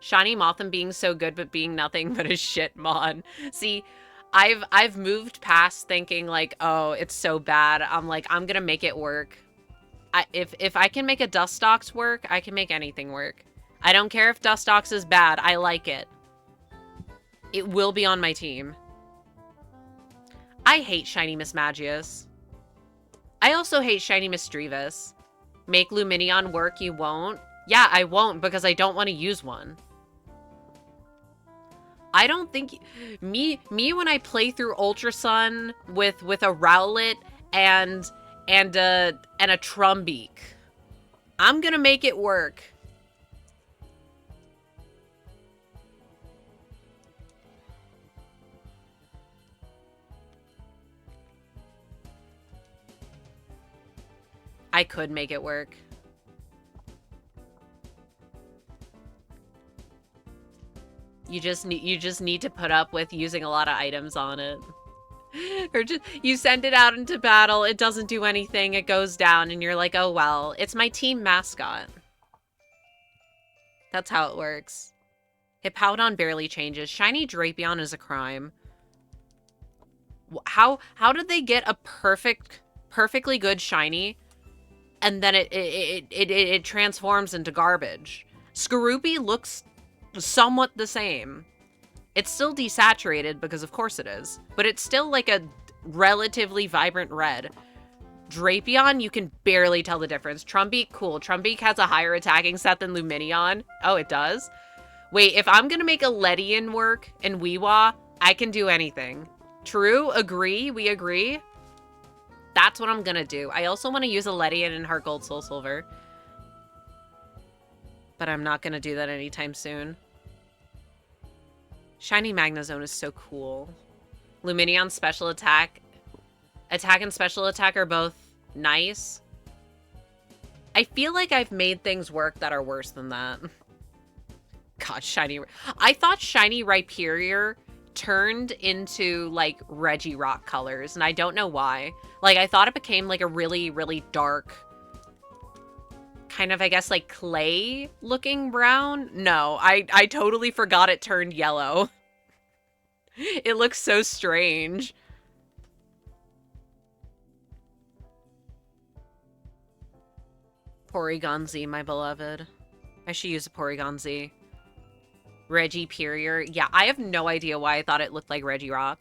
Shiny Mothim being so good but being nothing but a shit mod. See, I've moved past thinking like, oh, it's so bad. I'm like, I'm gonna make it work. If I can make a Dustox work, I can make anything work. I don't care if Dustox is bad. I like it. It will be on my team. I hate shiny Mismagius. I also hate shiny Misdreavus. Make Lumineon work, you won't? Yeah, I won't because I don't want to use one. I don't think... Me when I play through Ultra Sun with a Rowlet and a Trumbeak. I'm gonna make it work. I could make it work. You just need to put up with using a lot of items on it. Or just, you send it out into battle, it doesn't do anything, it goes down, and you're like, oh well, it's my team mascot. That's how it works. Hippowdon barely changes. Shiny Drapion is a crime. How did they get a perfectly good shiny, and then it transforms into garbage? Skorupi looks somewhat the same. It's still desaturated because of course it is, but it's still like a relatively vibrant red. Drapion, you can barely tell the difference. Trumbeak, cool. Trumbeak has a higher attacking set than Lumineon. Oh, it does? Wait, if I'm gonna make a Ledian work in Weewa, I can do anything. True, agree, we agree. That's what I'm gonna do. I also want to use a Ledian in Heart Gold Soul Silver. But I'm not gonna do that anytime soon. Shiny Magnezone is so cool. Lumineon's special attack. Attack and special attack are both nice. I feel like I've made things work that are worse than that. God, shiny... I thought shiny Rhyperior turned into, like, Regirock colors, and I don't know why. Like, I thought it became, like, a really, really dark... kind of, I guess, like, clay-looking brown? No, I totally forgot it turned yellow. It looks so strange. Porygon-Z, my beloved. I should use a Porygon-Z. Regiperior. Yeah, I have no idea why I thought it looked like Regirock.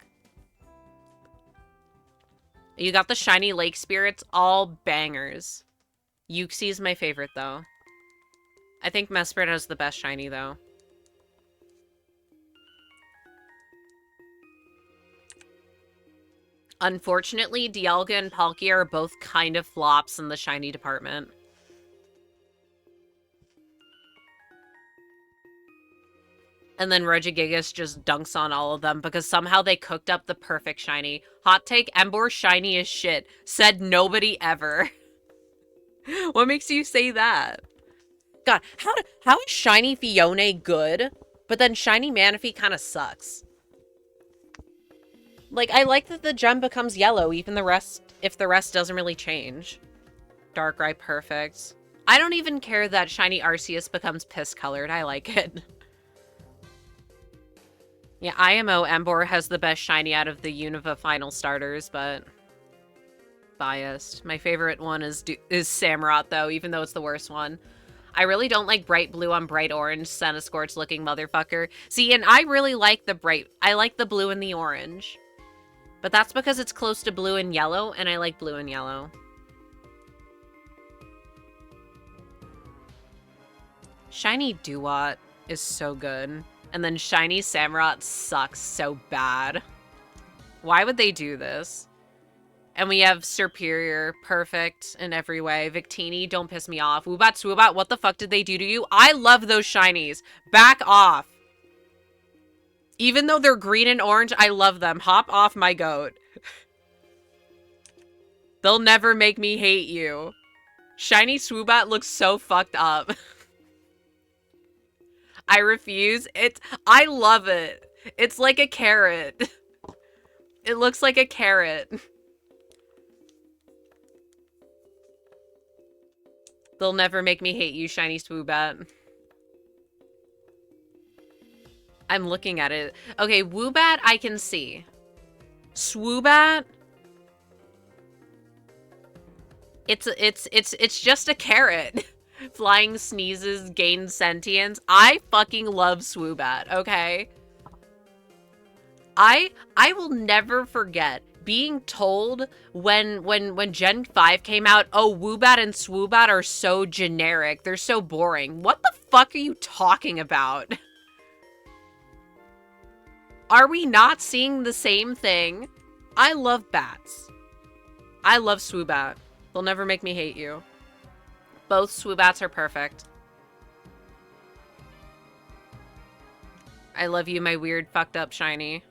You got the shiny Lake Spirits, all bangers. Uxie's my favorite, though. I think Mesprit has the best shiny, though. Unfortunately, Dialga and Palkia are both kind of flops in the shiny department. And then Regigigas just dunks on all of them because somehow they cooked up the perfect shiny. Hot take, Emboar shiny as shit. Said nobody ever. What makes you say that? God, how is shiny Fiona good, but then shiny Manaphy kind of sucks? Like, I like that the gem becomes yellow, even the rest, if the rest doesn't really change. Darkrai, perfect. I don't even care that shiny Arceus becomes piss-colored. I like it. Yeah, IMO Emboar has the best shiny out of the Unova final starters, but biased. My favorite one is Samurott, though, even though it's the worst one. I really don't like bright blue on bright orange, Centiskorch looking motherfucker. See, and I really like I like the blue and the orange. But that's because it's close to blue and yellow, and I like blue and yellow. Shiny Duat is so good. And then shiny Samurott sucks so bad. Why would they do this? And we have Serperior, perfect in every way. Victini, don't piss me off. Woobat, Swoobat, what the fuck did they do to you? I love those shinies. Back off. Even though they're green and orange, I love them. Hop off my goat. They'll never make me hate you. Shiny Swoobat looks so fucked up. I refuse. I love it. It's like a carrot. It looks like a carrot. They'll never make me hate you, shiny Swoobat. I'm looking at it. Okay, Woobat I can see. Swoobat? It's just a carrot. Flying sneezes, gain sentience. I fucking love Swoobat, okay? I will never forget being told when Gen 5 came out, oh, Woobat and Swoobat are so generic. They're so boring. What the fuck are you talking about? Are we not seeing the same thing? I love bats. I love Swoobat. They'll never make me hate you. Both Swoobats are perfect. I love you, my weird, fucked up shiny.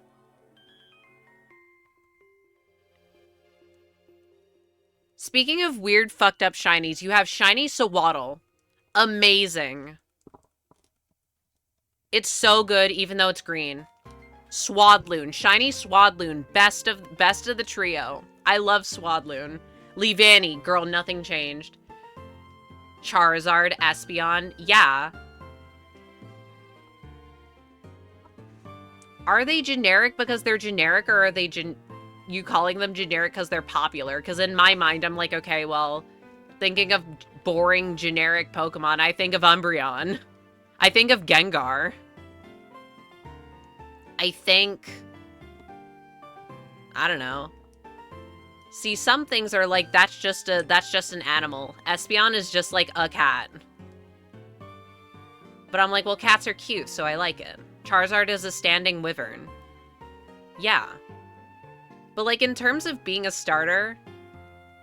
Speaking of weird, fucked up shinies, you have shiny Sewaddle. Amazing. It's so good, even though it's green. Swadloon. Shiny Swadloon. Best of the trio. I love Swadloon. Leavanny. Girl, nothing changed. Charizard, Espeon, yeah. Are they generic because they're generic, or are they you calling them generic because they're popular? Because in my mind, I'm like, okay, well, thinking of boring generic Pokemon, I think of Umbreon. I think of Gengar. I don't know. See, some things are like, that's just an animal. Espeon is just like a cat. But I'm like, well, cats are cute, so I like it. Charizard is a standing wyvern. Yeah. But like, in terms of being a starter,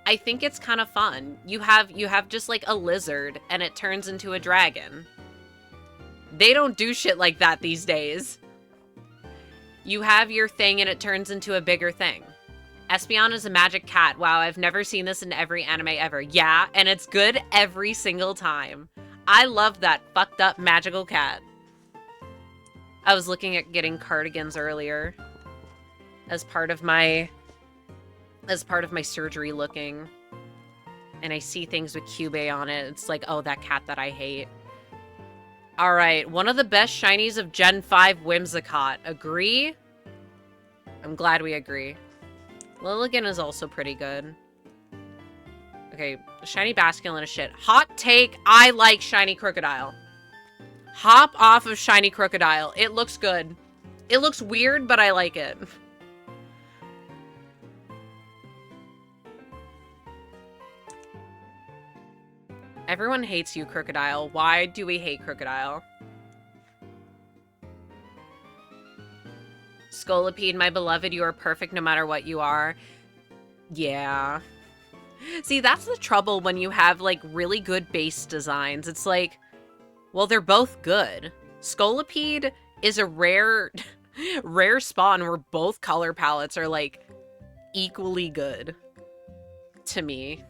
I think it's kind of fun. You have just like a lizard, and it turns into a dragon. They don't do shit like that these days. You have your thing, and it turns into a bigger thing. Espeon is a magic cat. Wow, I've never seen this in every anime ever. Yeah, and it's good every single time. I love that fucked up magical cat. I was looking at getting cardigans earlier as part of my surgery looking. And I see things with Cubase on it. It's like, oh, that cat that I hate. All right, one of the best shinies of Gen 5, Whimsicott. Agree? I'm glad we agree. Lilligant is also pretty good. Okay, shiny Basculin is shit. Hot take, I like shiny Crocodile. Hop off of shiny Crocodile. It looks good. It looks weird, but I like it. Everyone hates you, Crocodile. Why do we hate Crocodile? Scolipede, my beloved, you are perfect no matter what you are. Yeah. See, that's the trouble when you have, like, really good base designs. It's like, well, they're both good. Scolipede is a rare, rare spawn where both color palettes are, like, equally good to me.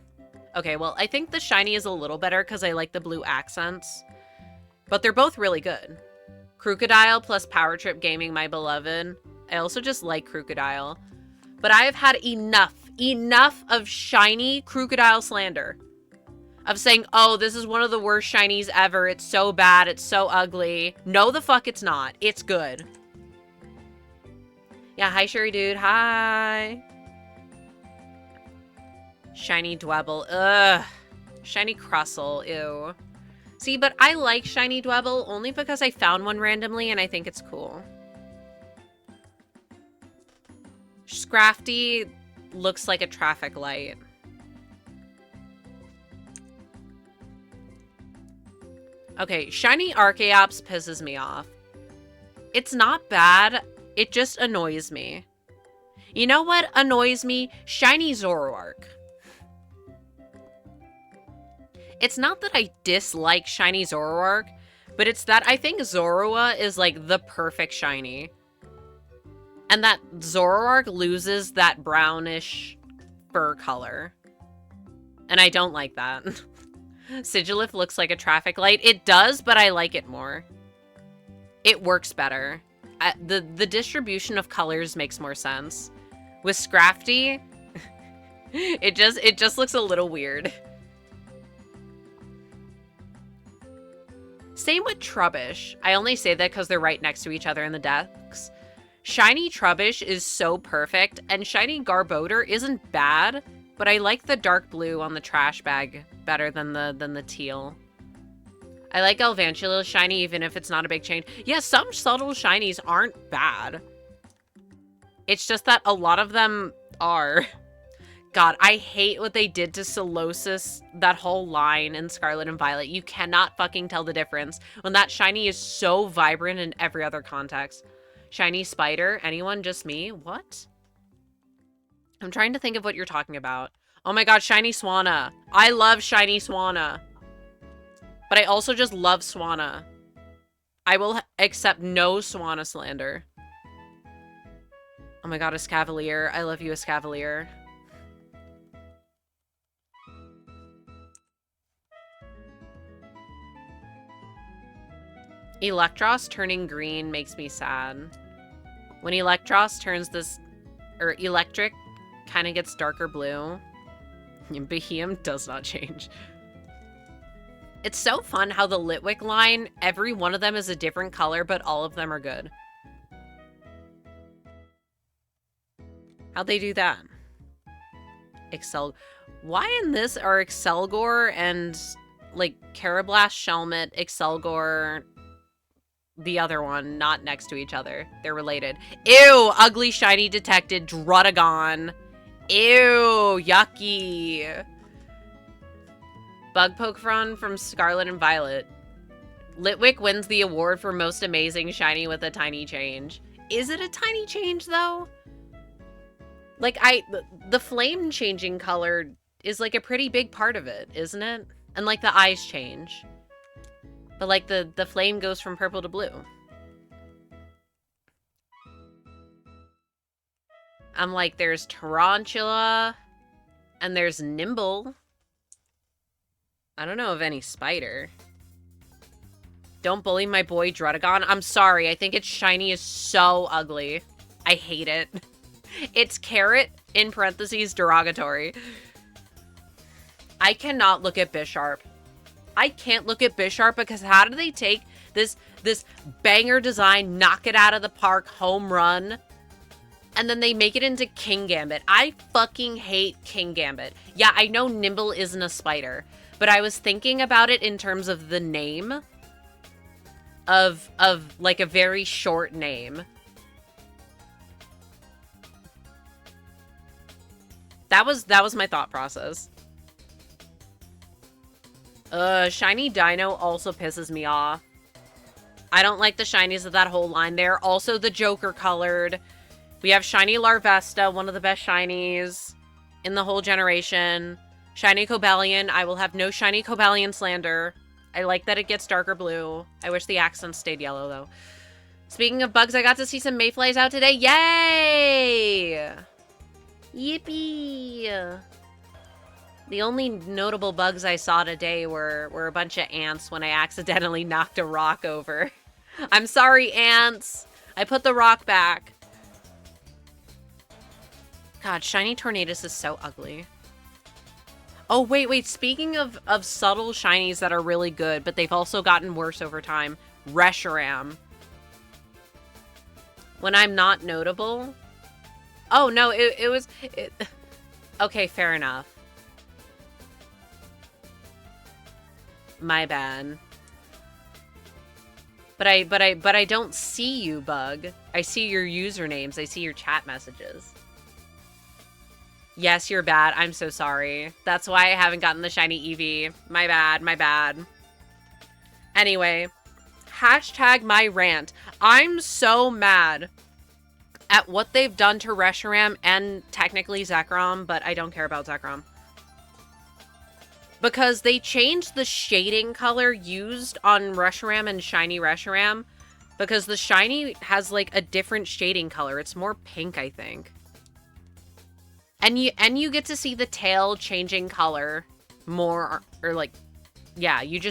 Okay, well, I think the shiny is a little better because I like the blue accents. But they're both really good. Crocodile plus Power Trip Gaming, my beloved. I also just like Crocodile. But I have had enough of shiny Crocodile slander. Of saying, oh, this is one of the worst shinies ever. It's so bad. It's so ugly. No, the fuck it's not. It's good. Yeah, hi, Sherry Dude. Hi. Shiny Dwebble. Ugh. Shiny Crustle. Ew. See, but I like Shiny Dwebble only because I found one randomly and I think it's cool. Scrafty looks like a traffic light. Okay, Shiny Archaeops pisses me off. It's not bad, it just annoys me. You know what annoys me? Shiny Zoroark. It's not that I dislike Shiny Zoroark, but it's that I think Zorua is like the perfect shiny. And that Zoroark loses that brownish fur color. And I don't like that. Sigilif looks like a traffic light. It does, but I like it more. It works better. The distribution of colors makes more sense. With Scrafty, it just looks a little weird. Same with Trubbish. I only say that because they're right next to each other in the decks. Shiny Trubbish is so perfect, and Shiny Garbodor isn't bad, but I like the dark blue on the trash bag better than the teal. I like Galvantula shiny even if it's not a big change. Yeah, some subtle shinies aren't bad. It's just that a lot of them are. God, I hate what they did to Solosis, that whole line in Scarlet and Violet. You cannot fucking tell the difference when that shiny is so vibrant in every other context. Shiny Spider? Anyone? Just me? What? I'm trying to think of what you're talking about. Oh my god, Shiny Swanna. I love Shiny Swanna. But I also just love Swanna. I will accept no Swanna slander. Oh my god, Escavalier. I love you, Escavalier. Electros turning green makes me sad. When Electros turns this, or electric, kind of gets darker blue. Behemoth does not change. It's so fun how the Litwick line, every one of them is a different color, but all of them are good. How'd they do that? Why in this are Excelgor and, like, Carablast, Shelmet, Excelgor, the other one, not next to each other? They're related. Ew! Ugly shiny detected. Druddigon. Ew! Yucky! Bug Pokemon from Scarlet and Violet. Litwick wins the award for most amazing shiny with a tiny change. Is it a tiny change, though? Like, the flame changing color is, like, a pretty big part of it, isn't it? And, like, the eyes change. But, like, the flame goes from purple to blue. I'm like, there's Tarantula, and there's Nimble. I don't know of any Spider. Don't bully my boy Druddigon. I'm sorry, I think its shiny is so ugly. I hate it. It's carrot, in parentheses, derogatory. I cannot look at Bisharp. I can't look at Bisharp because how do they take this banger design, knock it out of the park, home run, and then they make it into King Gambit? I fucking hate King Gambit. Yeah, I know Nimble isn't a spider, but I was thinking about it in terms of the name of like a very short name. That was my thought process. Shiny Dino also pisses me off. I don't like the shinies of that whole line. They're also the Joker colored. We have shiny Larvesta, one of the best shinies in the whole generation. Shiny Cobalion. I will have no shiny Cobalion slander. I like that it gets darker blue. I wish the accents stayed yellow, though. Speaking of bugs, I got to see some mayflies out today. Yay! Yippee! The only notable bugs I saw today were a bunch of ants when I accidentally knocked a rock over. I'm sorry, ants. I put the rock back. God, shiny Tornadus is so ugly. Oh, wait. Speaking of subtle shinies that are really good, but they've also gotten worse over time. Reshiram. When I'm not notable? Oh, no, it was... Okay, fair enough. My bad. But I don't see you, Bug. I see your usernames. I see your chat messages. Yes, you're bad. I'm so sorry. That's why I haven't gotten the shiny Eevee. My bad. Anyway, hashtag my rant. I'm so mad at what they've done to Reshiram and technically Zekrom, but I don't care about Zekrom. Because they changed the shading color used on Reshiram and shiny Reshiram. Because the shiny has, like, a different shading color. It's more pink, I think. And you get to see the tail changing color more, or like, yeah, you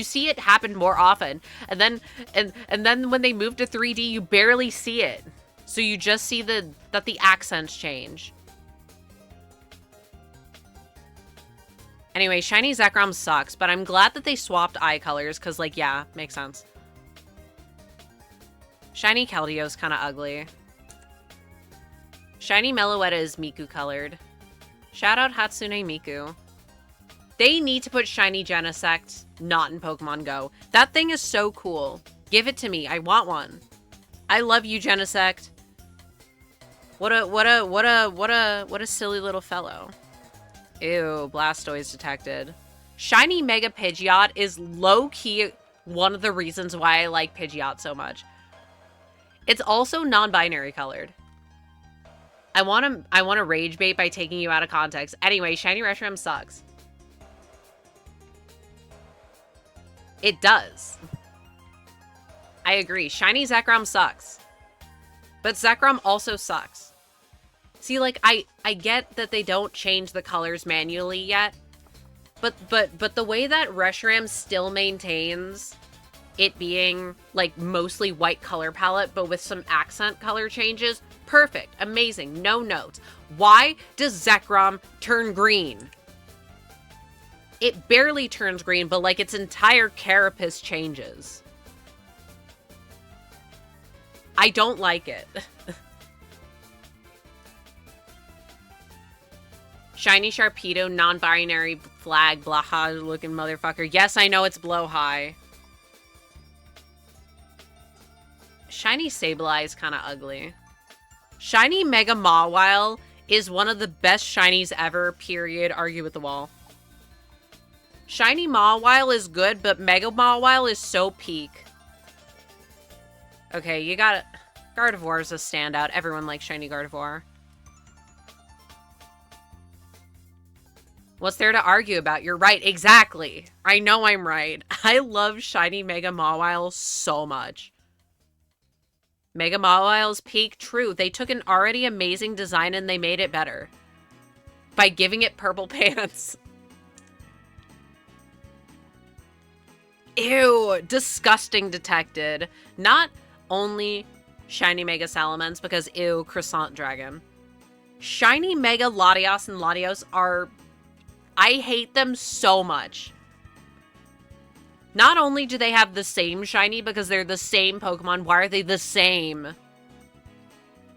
see it happen more often. And then when they move to 3D, you barely see it. So you just see that the accents change. Anyway, shiny Zekrom sucks, but I'm glad that they swapped eye colors, because, like, yeah, makes sense. Shiny Keldeo kind of ugly. Shiny Meloetta is Miku colored. Shout out Hatsune Miku. They need to put shiny Genesect not in Pokemon Go. That thing is so cool. Give it to me. I want one. I love you, Genesect. What a silly little fellow. Ew, Blastoise detected. Shiny Mega Pidgeot is low-key one of the reasons why I like Pidgeot so much. It's also non-binary colored. I want to rage bait by taking you out of context. Anyway, shiny Reshiram sucks. It does. I agree. Shiny Zekrom sucks. But Zekrom also sucks. See, like, I get that they don't change the colors manually yet. But the way that Reshiram still maintains it being, like, mostly white color palette, but with some accent color changes, perfect, amazing, no notes. Why does Zekrom turn green? It barely turns green, but, like, its entire carapace changes. I don't like it. Shiny Sharpedo, non-binary flag, blaha looking motherfucker. Yes, I know it's blow high. Shiny Sableye is kind of ugly. Shiny Mega Mawile is one of the best shinies ever, period. Argue with the wall. Shiny Mawile is good, but Mega Mawile is so peak. Okay, you got it. Gardevoir is a standout. Everyone likes shiny Gardevoir. What's there to argue about? You're right. Exactly. I know I'm right. I love shiny Mega Mawile so much. Mega Mawile's peak, true. They took an already amazing design and they made it better. By giving it purple pants. Ew. Disgusting detected. Not only shiny Mega Salamence, because ew, Croissant Dragon. Shiny Mega Latios and Latios are... I hate them so much. Not only do they have the same shiny because they're the same Pokemon, why are they the same?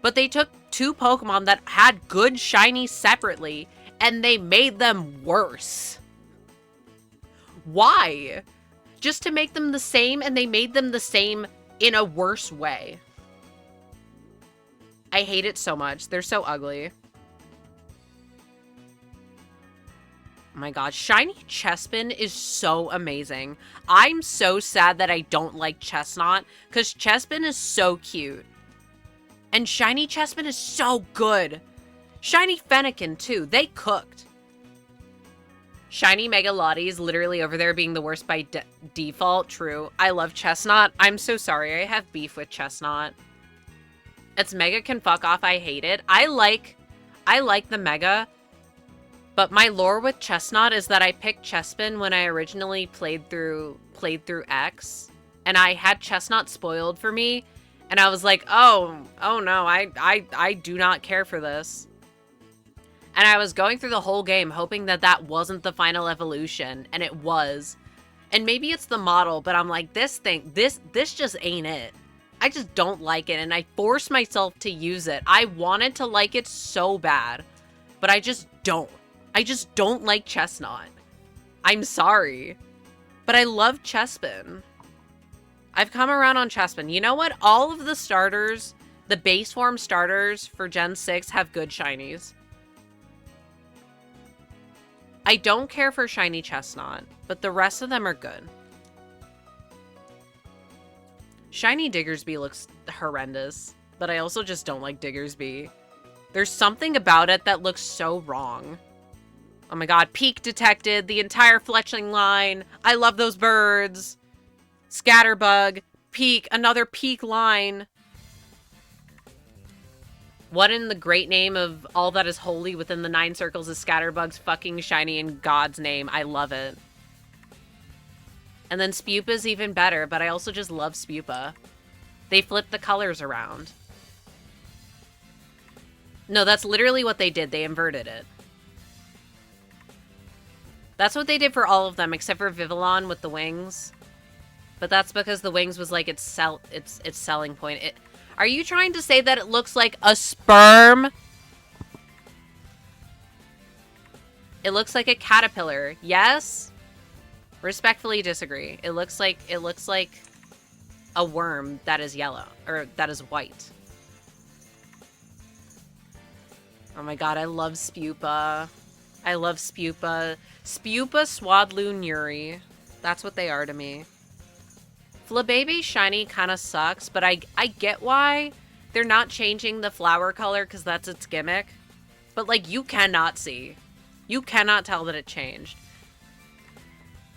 But they took two Pokemon that had good shinies separately and they made them worse. Why? Just to make them the same, and they made them the same in a worse way. I hate it so much. They're so ugly. Oh my god, shiny Chespin is so amazing. I'm so sad that I don't like Chestnut, because Chespin is so cute. And shiny Chespin is so good. Shiny Fennekin, too. They cooked. Shiny Mega Lottie is literally over there being the worst by default. True. I love Chestnut. I'm so sorry. I have beef with Chestnut. Its Mega can fuck off. I hate it. I like the Mega, but my lore with Chestnut is that I picked Chespin when I originally played through X, and I had Chestnut spoiled for me, and I was like, oh no, I do not care for this. And I was going through the whole game hoping that that wasn't the final evolution, and it was. And maybe it's the model, but I'm like, this just ain't it. I just don't like it, and I forced myself to use it. I wanted to like it so bad, but I just don't. I just don't like Chestnut. I'm sorry. But I love Chespin. I've come around on Chespin. You know what? All of the starters, the base form starters for Gen 6 have good shinies. I don't care for shiny Chestnut, but the rest of them are good. Shiny Diggersby looks horrendous, but I also just don't like Diggersby. There's something about it that looks so wrong. Oh my god, Peak detected, the entire fletchling line. I love those birds. Scatterbug, Peak, another Peak line. What in the great name of all that is holy within the 9 circles is Scatterbug's fucking shiny in God's name? I love it. And then Spupa's even better, but I also just love Spupa. They flipped the colors around. No, that's literally what they did. They inverted it. That's what they did for all of them, except for Vivillon with the wings. But that's because the wings was like its selling point. Are you trying to say that it looks like a sperm? It looks like a caterpillar. Yes? Respectfully disagree. It looks like a worm that is yellow, or that is white. Oh my god, I love Spupa. I love Spupa. Spupa, Swadloon, Yuri. That's what they are to me. Flababy shiny kind of sucks, but I get why they're not changing the flower color because that's its gimmick. But like, you cannot see. You cannot tell that it changed.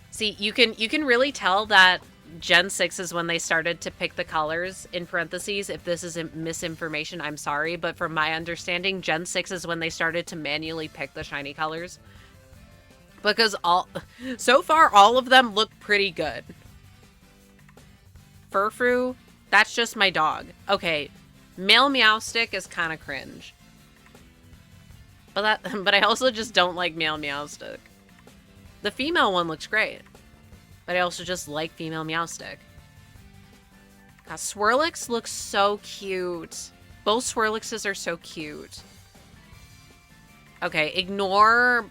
See, you can really tell that Gen 6 is when they started to pick the colors. In parentheses, if this is misinformation, I'm sorry. But from my understanding, Gen 6 is when they started to manually pick the shiny colors. Because so far, all of them look pretty good. Furfrou, that's just my dog. Okay, male Meowstic is kind of cringe. But I also just don't like male Meowstic. The female one looks great. But I also just like female Meowstic. God, Swirlix looks so cute. Both Swirlixes are so cute. Okay, ignore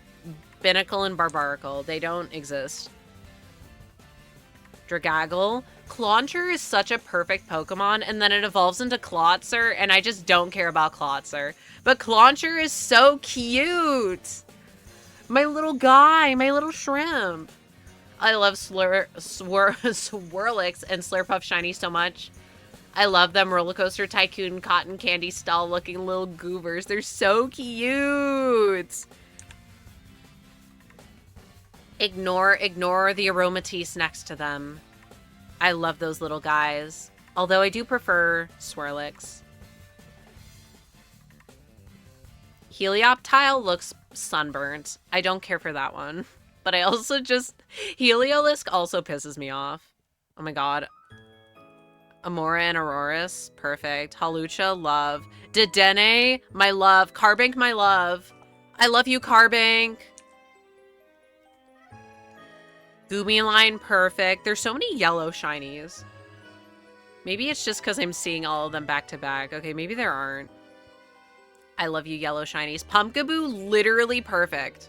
Binnacle and Barbaracle. They don't exist. Dragaggle. Clauncher is such a perfect Pokemon, and then it evolves into Klotzer, and I just don't care about Klotzer. But Clauncher is so cute! My little guy, my little shrimp. I love Swirlix and Slurpuff Shiny so much. I love them. Roller Coaster Tycoon, Cotton Candy Stall looking little goobers. They're so cute! Ignore the Aromatisse next to them. I love those little guys. Although I do prefer Swirlix. Helioptile looks sunburnt. I don't care for that one. But I also just... Heliolisk also pisses me off. Oh my god. Amora and Aurorus. Perfect. Hawlucha, love. Dedenne, my love. Carbink, my love. I love you, Carbink. Goomy perfect. There's so many yellow shinies. Maybe it's just because I'm seeing all of them back to back. Okay, maybe there aren't. I love you, yellow shinies. Pumpkaboo, literally perfect.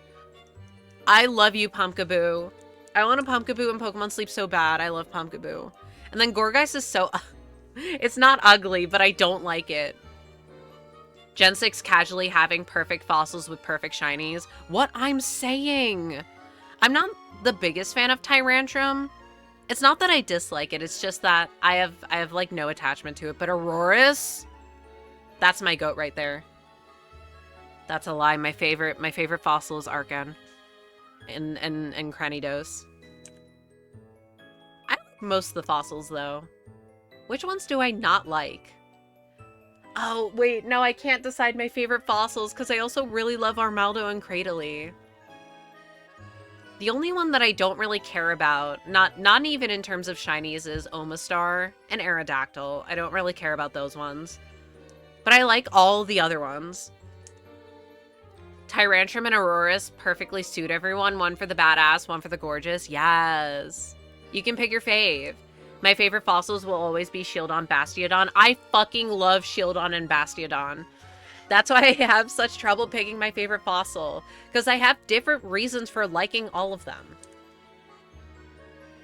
I love you, Pumpkaboo. I want a Pumpkaboo in Pokemon Sleep so bad. I love Pumpkaboo. And then Gourgeist is so... It's not ugly, but I don't like it. Gen 6 casually having perfect fossils with perfect shinies. What I'm saying! I'm not the biggest fan of Tyrantrum. It's not that I dislike it, it's just that I have like no attachment to it. But Aurorus? That's my goat right there. That's a lie. My favorite fossil is Arcan and Cranidos. I like most of the fossils though. Which ones do I not like? Oh, wait, no, I can't decide my favorite fossils because I also really love Armaldo and Cradily. The only one that I don't really care about, not even in terms of shinies, is Omastar and Aerodactyl. I don't really care about those ones. But I like all the other ones. Tyrantrum and Aurorus perfectly suit everyone. One for the badass, one for the gorgeous. Yes. You can pick your fave. My favorite fossils will always be Shieldon, Bastiodon. I fucking love Shieldon and Bastiodon. That's why I have such trouble picking my favorite fossil. Because I have different reasons for liking all of them.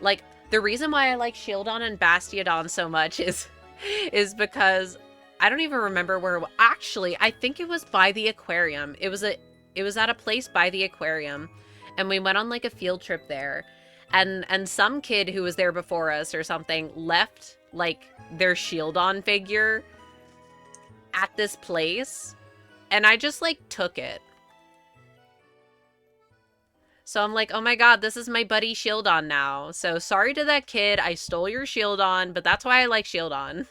Like, the reason why I like Shieldon and Bastiodon so much is because I don't even remember where. Actually, I think it was by the aquarium. It was at a place by the aquarium, and we went on like a field trip there, and some kid who was there before us or something left like their Shieldon figure at this place, and I just like took it. So I'm like, oh my god, this is my buddy Shieldon now. So sorry to that kid, I stole your Shieldon, but that's why I like Shieldon.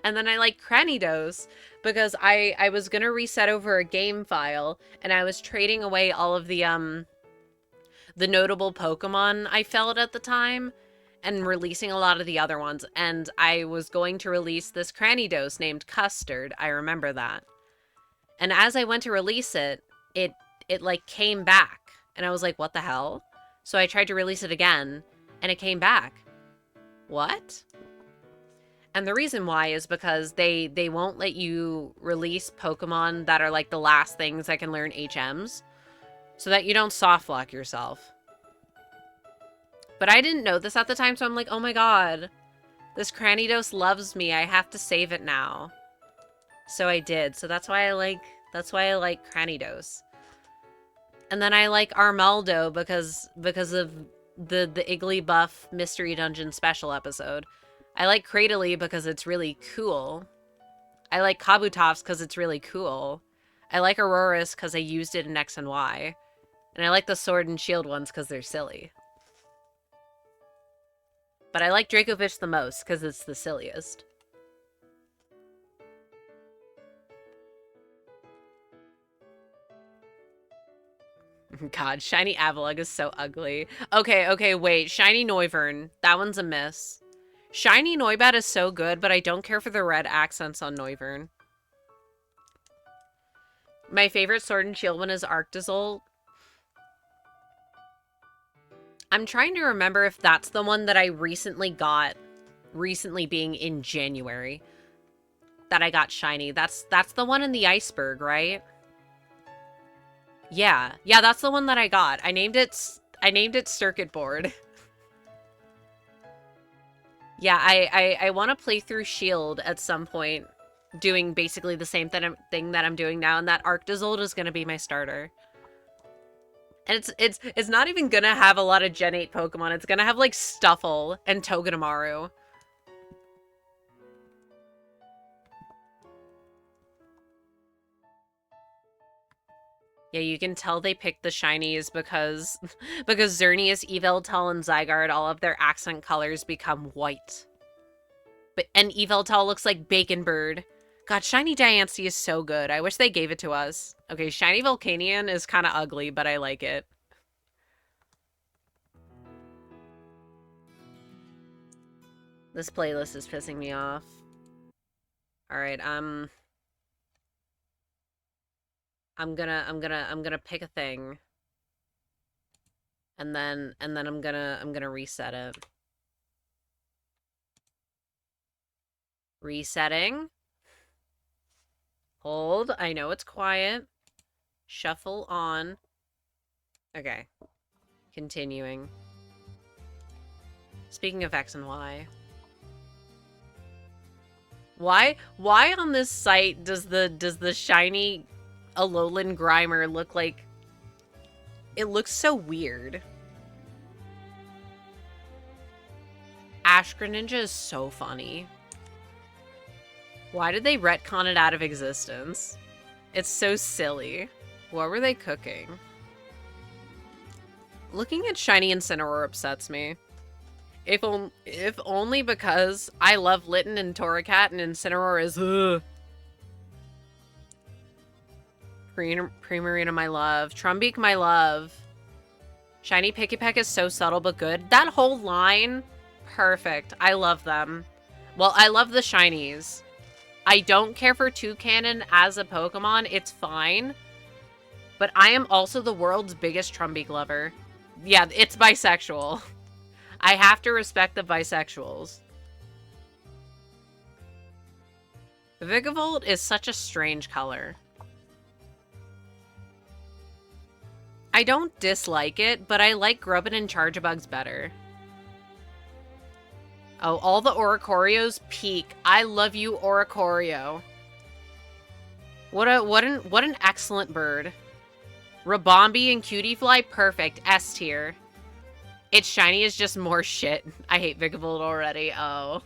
And then I like Cranidos because I was gonna reset over a game file, and I was trading away all of the notable Pokemon I felt at the time, and releasing a lot of the other ones. And I was going to release this Cranidos named Custard. I remember that. And as I went to release it, it like came back, and I was like, what the hell? So I tried to release it again, and it came back. What? And the reason why is because they won't let you release Pokemon that are like the last things that can learn HMs, so that you don't soft lock yourself. But I didn't know this at the time, so I'm like, oh my god, this Cranidos loves me. I have to save it now. So I did. So that's why I like Cranidos. And then I like Armaldo because of the Igglybuff Mystery Dungeon special episode. I like Cradily because it's really cool. I like Kabutops because it's really cool. I like Aurorus because I used it in X and Y. And I like the Sword and Shield ones because they're silly. But I like Dracovish the most because it's the silliest. God, Shiny Avalugg is so ugly. Okay, wait. Shiny Noivern. That one's a miss. Shiny Noibat is so good, but I don't care for the red accents on Noivern. My favorite Sword and Shield one is Arctozolt. I'm trying to remember if that's the one that I recently got, recently being in January, that I got shiny. That's the one in the iceberg, right? Yeah, that's the one that I got. I named it Circuit Board. Yeah, I want to play through Shield at some point, doing basically the same thing that I'm doing now, and that Arctozolt is going to be my starter. And it's not even going to have a lot of Gen 8 Pokemon. It's going to have, like, Stuffle and Togedemaru. Yeah, you can tell they picked the shinies because Xerneas, Yveltal, and Zygarde, all of their accent colors become white. And Yveltal looks like Bacon Bird. God, Shiny Diancie is so good. I wish they gave it to us. Okay, Shiny Volcanion is kind of ugly, but I like it. This playlist is pissing me off. Alright, I'm gonna pick a thing. And then I'm gonna reset it. Resetting. Hold. I know it's quiet. Shuffle on. Okay. Continuing. Speaking of X and Y. Why on this site does the shiny Alolan Grimer look like... It looks so weird. Ash Greninja is so funny. Why did they retcon it out of existence? It's so silly. What were they cooking? Looking at Shiny Incineroar upsets me. If only because I love Litten and Torracat and Incineroar is ugh. Primarina, my love. Trumbeak, my love. Shiny Pikipek is so subtle but good. That whole line, perfect. I love them. Well, I love the shinies. I don't care for Toucannon as a Pokemon. It's fine. But I am also the world's biggest Trumbeak lover. Yeah, it's bisexual. I have to respect the bisexuals. Vigavolt is such a strange color. I don't dislike it, but I like Grubbin and Chargebugs better. Oh, all the Oricorios peak. I love you, Oricorio. What an excellent bird. Rabombi and Cutiefly, perfect. S tier. Its shiny is just more shit. I hate Vigavolt already. Oh.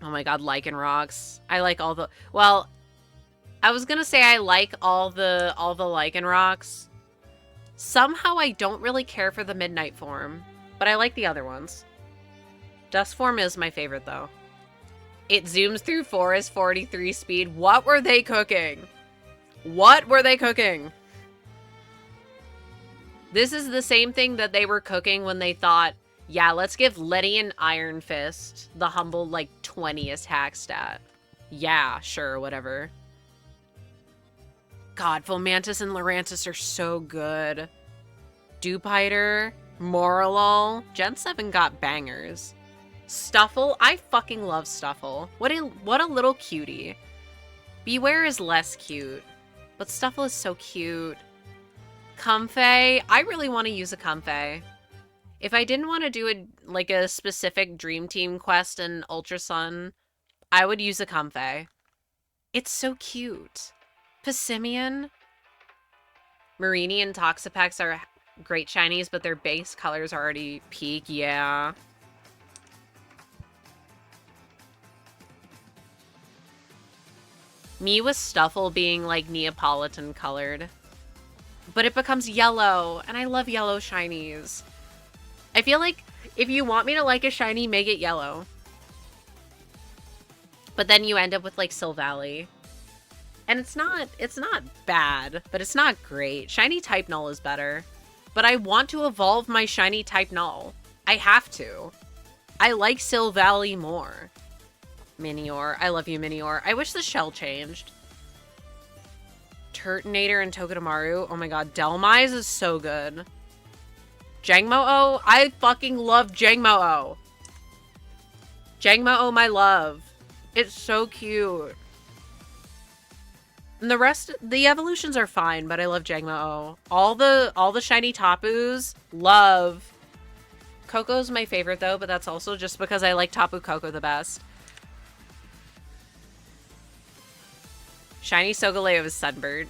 Oh my god, Lycanrocs. I like all the... Well, I was gonna say I like all the Lycanrocs. Somehow I don't really care for the Midnight form, but I like the other ones. Dusk form is my favorite, though. It zooms through forest 43 speed. What were they cooking? What were they cooking? This is the same thing that they were cooking when they thought, yeah, let's give Letty and Iron Fist the humble, like, 20th hack stat. Yeah, sure, whatever. God, Fomantis and Lurantis are so good. Dewpider, Moralol, Gen 7 got bangers. Stuffle, I fucking love Stuffle. What a little cutie. Beware is less cute, but Stuffle is so cute. Comfey, I really want to use a Comfey. If I didn't want to do a specific Dream Team quest in Ultra Sun, I would use a Comfey. It's so cute. Passimian. Marini and Toxapex are great shinies, but their base colors are already peak. Yeah. Me with Stuffle being like Neapolitan colored. But it becomes yellow, and I love yellow shinies. I feel like if you want me to like a shiny, make it yellow. But then you end up with like Silvally. And it's not bad, but it's not great. Shiny Type Null is better. But I want to evolve my shiny Type Null. I have to. I like Silvally more. Minior. I love you, Minior. I wish the shell changed. Turtonator and Togedemaru. Oh my god, Delmise is so good. Jangmo-O. I fucking love Jangmo-O. Jangmo-O, my love. It's so cute. And the rest, the evolutions are fine, but I love Jangmo-O. All the shiny Tapus, love. Coco's my favorite though, but that's also just because I like Tapu Koko the best. Shiny Solgaleo is Sunbird.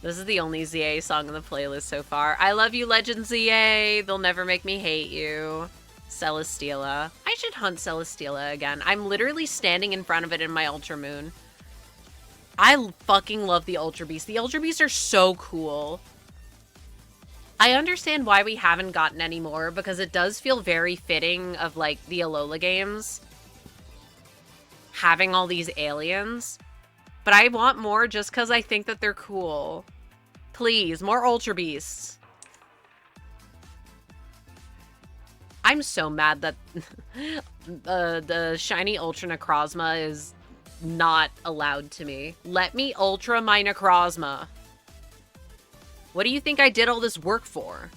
This is the only ZA song in the playlist so far. I love you, Legend ZA. They'll never make me hate you. Celesteela. I should hunt Celesteela again. I'm literally standing in front of it in my Ultra Moon. I fucking love the Ultra Beasts. The Ultra Beasts are so cool. I understand why we haven't gotten any more, because it does feel very fitting of, like, the Alola games. Having all these aliens. But I want more just because I think that they're cool. Please, more Ultra Beasts. I'm so mad that the shiny Ultra Necrozma is not allowed to me. Let me Ultra my Necrozma. What do you think I did all this work for?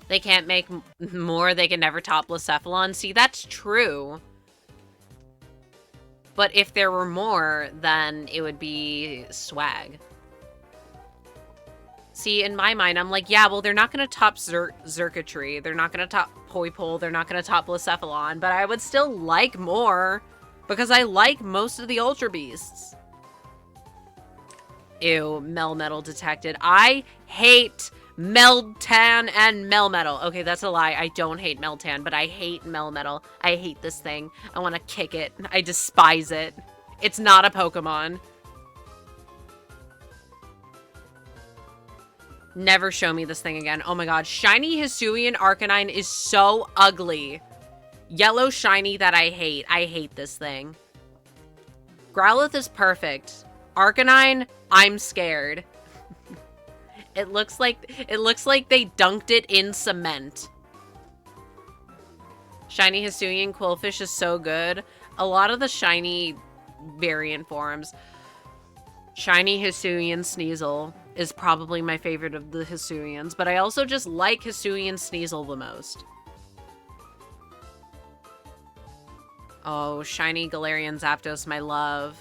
They can't make more, they can never top Blacephalon. See, that's true. But if there were more, then it would be swag. See, in my mind, I'm like, yeah, well, they're not going to top Xurkitree. They're not going to top Poipole. They're not going to top Blacephalon. But I would still like more, because I like most of the Ultra Beasts. Ew, Melmetal detected. I hate Meltan and Melmetal. Okay, that's a lie. I don't hate Meltan, but I hate Melmetal. I hate this thing. I want to kick it. I despise it. It's not a Pokemon. Never show me this thing again. Oh my god. Shiny Hisuian Arcanine is so ugly. Yellow shiny that I hate. I hate this thing. Growlithe is perfect. Arcanine, I'm scared. It looks like they dunked it in cement. Shiny Hisuian Quillfish is so good. A lot of the shiny variant forms. Shiny Hisuian Sneasel is probably my favorite of the Hisuians, but I also just like Hisuian Sneasel the most. Oh, shiny Galarian Zapdos, my love.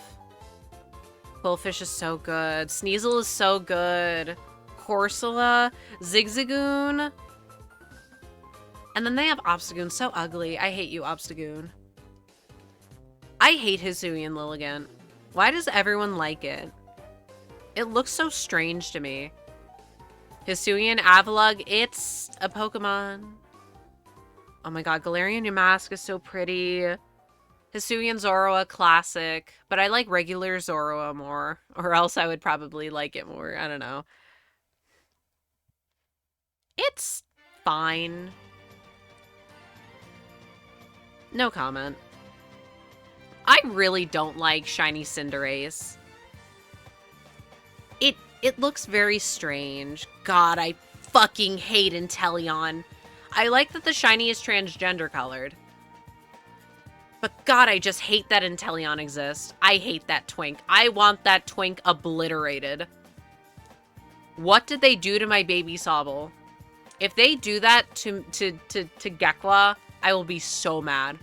Quillfish is so good. Sneasel is so good. Corsola, Zigzagoon. And then they have Obstagoon. So ugly. I hate you, Obstagoon. I hate Hisuian Lilligant. Why does everyone like it? It looks so strange to me. Hisuian Avalugg, it's a Pokemon. Oh my god, Galarian Yamask is so pretty. Hisuian Zorua, classic. But I like regular Zorua more. Or else I would probably like it more. I don't know. It's fine. No comment. I really don't like shiny Cinderace. It looks very strange. God, I fucking hate Inteleon. I like that the shiny is transgender colored. But god, I just hate that Inteleon exists. I hate that twink. I want that twink obliterated. What did they do to my baby Sobble? If they do that to Gekla, I will be so mad.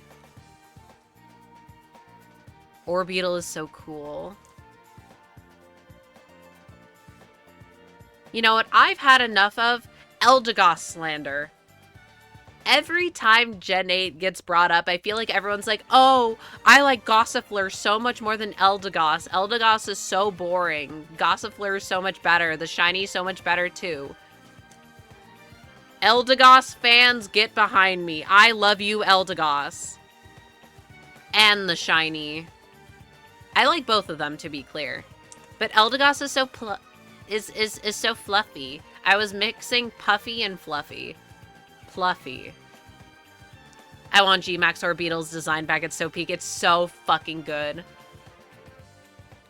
Orbeetle is so cool. You know what I've had enough of? Eldegoss slander. Every time Gen 8 gets brought up, I feel like everyone's like, oh, I like Gossifleur so much more than Eldegoss. Eldegoss is so boring. Gossifleur is so much better. The shiny is so much better too. Eldegoss fans, get behind me. I love you, Eldegoss. And the shiny. I like both of them, to be clear. But Eldegoss is so is so fluffy. I was mixing puffy and fluffy. Fluffy. I want G-Max Orbeetle's design back at Sopeak. It's so fucking good.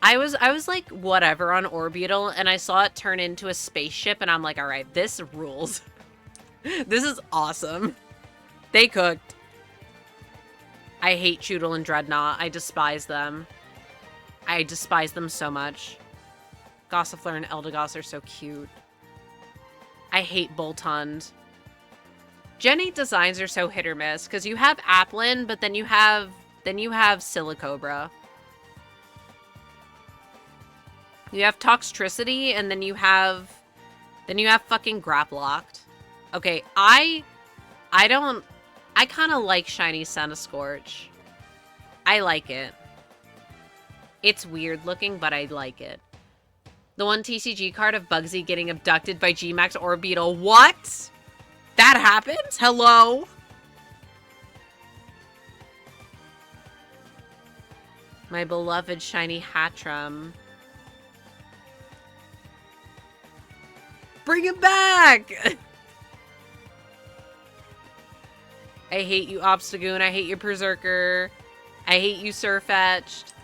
I was like, whatever on Orbeetle, and I saw it turn into a spaceship, and I'm like, alright, this rules. This is awesome. They cooked. I hate Choodle and Dreadnought. I despise them. I despise them so much. Gossifleur and Eldegoss are so cute. I hate Boltund. Gen 8 designs are so hit or miss, because you have Applin, but then you have Silicobra. You have Toxtricity, and then you have fucking Graplocked. Okay, I kind of like shiny Centiskorch. I like it. It's weird looking, but I like it. The one TCG card of Bugsy getting abducted by G-Max Orbeetle. What? That happened? Hello? My beloved shiny Hatchram. Bring him back! I hate you, Obstagoon. I hate you, Berserker. I hate you, Sirfetch'd.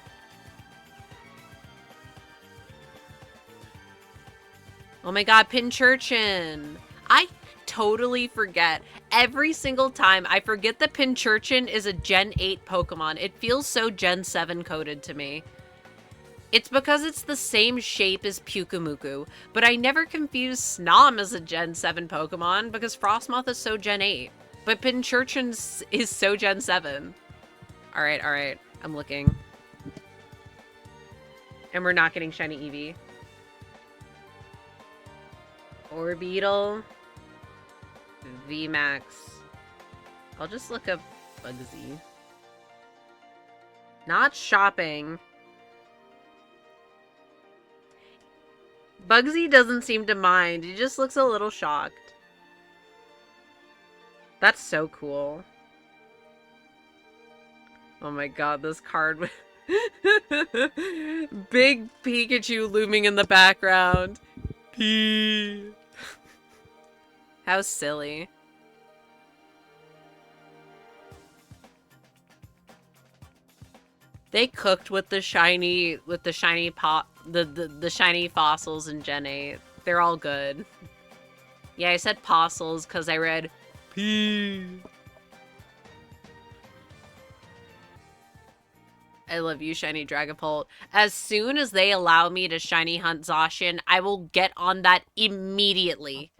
Oh my god, Pinchurchin. I totally forget. Every single time, I forget that Pinchurchin is a Gen 8 Pokemon. It feels so Gen 7 coded to me. It's because it's the same shape as Pyukumuku, but I never confuse Snom as a Gen 7 Pokemon because Frostmoth is so Gen 8. But Pinchurchin is so Gen 7. Alright. I'm looking. And we're not getting shiny Eevee. Orbeetle. VMAX. I'll just look up Bugsy. Not shopping. Bugsy doesn't seem to mind. He just looks a little shocked. That's so cool. Oh my god, this card. Big Pikachu looming in the background. P. How silly. They cooked with the shiny pop, the shiny fossils in Gen 8. They're all good. Yeah, I said fossils because I read P. I love you, Shiny Dragapult. As soon as they allow me to shiny hunt Zacian, I will get on that immediately.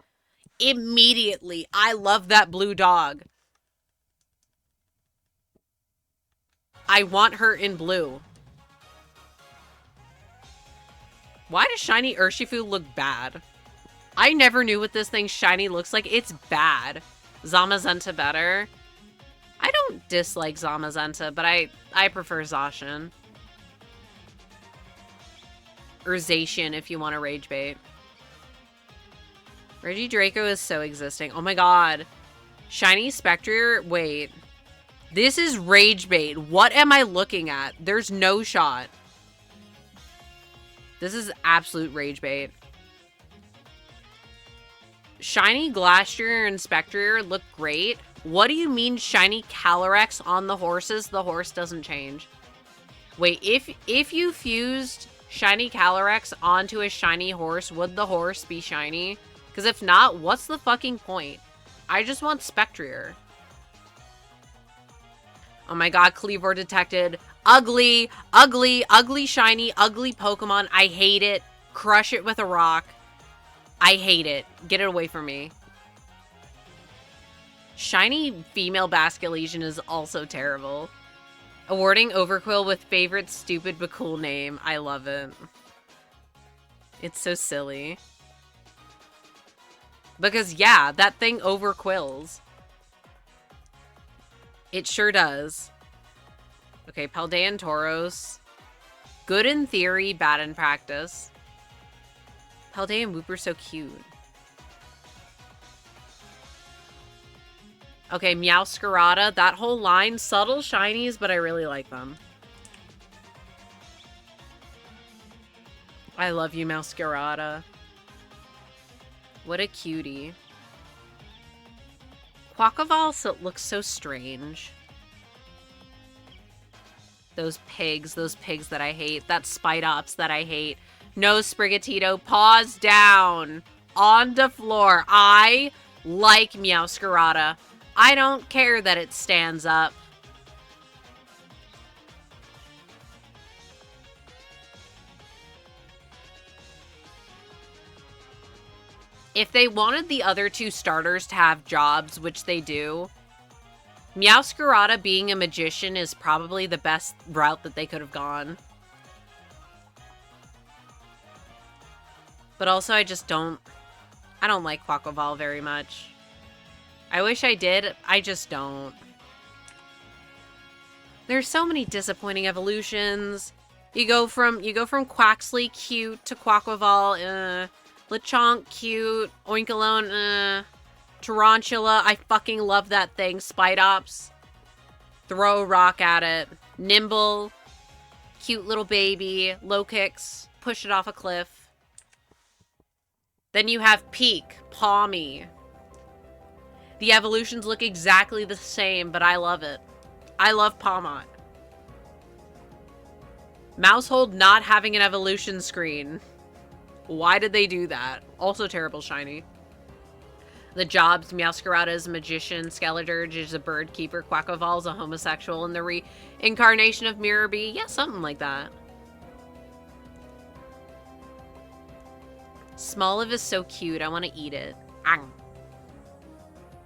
Immediately. I love that blue dog. I want her in blue. Why does shiny Urshifu look bad? I never knew what this thing shiny looks like. It's bad. Zamazenta better. I don't dislike Zamazenta, but I prefer Zacian. Or Zacian if you want to rage bait. Regidraco is so existing. Oh my god. Shiny Spectrier? Wait. This is rage bait. What am I looking at? There's no shot. This is absolute rage bait. Shiny Glastrier and Spectrier look great. What do you mean shiny Calyrex on the horses? The horse doesn't change. Wait, if you fused shiny Calyrex onto a shiny horse, would the horse be shiny? Because if not, what's the fucking point? I just want Spectrier. Oh my god, Cleavor detected. Ugly, ugly, ugly shiny, ugly Pokemon. I hate it. Crush it with a rock. I hate it. Get it away from me. Shiny female Basculesian is also terrible. Awarding Overquill with favorite stupid but cool name. I love it. It's so silly. Because yeah, that thing overquills. It sure does. Okay, Paldean Tauros. Good in theory, bad in practice. Paldean Wooper's so cute. Okay, Meowscarada. That whole line, subtle shinies, but I really like them. I love you, Meowscarada. What a cutie. Quaquaval looks so strange. Those pigs that I hate. That Spidops that I hate. No, Sprigatito, paws down. On the floor. I like Meowscarada. I don't care that it stands up. If they wanted the other two starters to have jobs, which they do, Meowscarada being a magician is probably the best route that they could have gone. But also, I don't like Quaquaval very much. I wish I did, I just don't. There's so many disappointing evolutions. You go from Quaxley cute to Quaquaval, Lechonk cute, Oinkologne, Tarantula, I fucking love that thing. Spidops, throw a rock at it. Nimble, cute little baby, low kicks, push it off a cliff. Then you have Peak, Palmy. The evolutions look exactly the same, but I love it. I love Palmot. Mousehold not having an evolution screen. Why did they do that? Also terrible shiny. The jobs, Meowscarada is a magician, Skeledirge is a bird keeper, Quaquaval is a homosexual, and the reincarnation of Mirror Bee. Yeah, something like that. Smoliv is so cute. I want to eat it. Ang.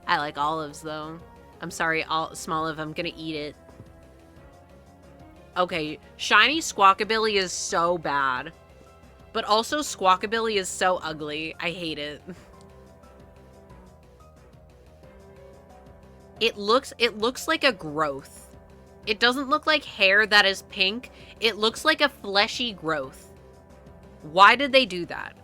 I like olives, though. I'm sorry, Smoliv, I'm gonna eat it. Okay, shiny Squawkabilly is so bad. But also, Squawkabilly is so ugly. I hate it. It looks like a growth. It doesn't look like hair that is pink. It looks like a fleshy growth. Why did they do that?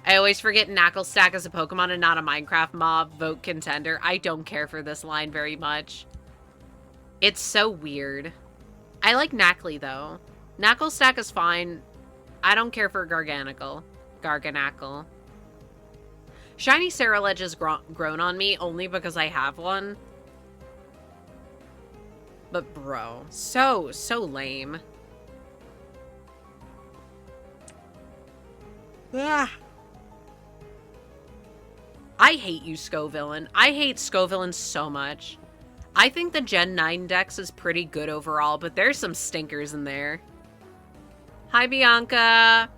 I always forget Knacklestack is a Pokemon and not a Minecraft mob. Vote contender. I don't care for this line very much. It's so weird. I like Knackley, though. Knacklestack is fine. I don't care for Garganicle. Shiny Ceruledge has grown on me only because I have one. But bro, so lame. Ah. I hate you, Scovillain. I hate Scovillain so much. I think the Gen 9 dex is pretty good overall, but there's some stinkers in there. Hi, Bianca.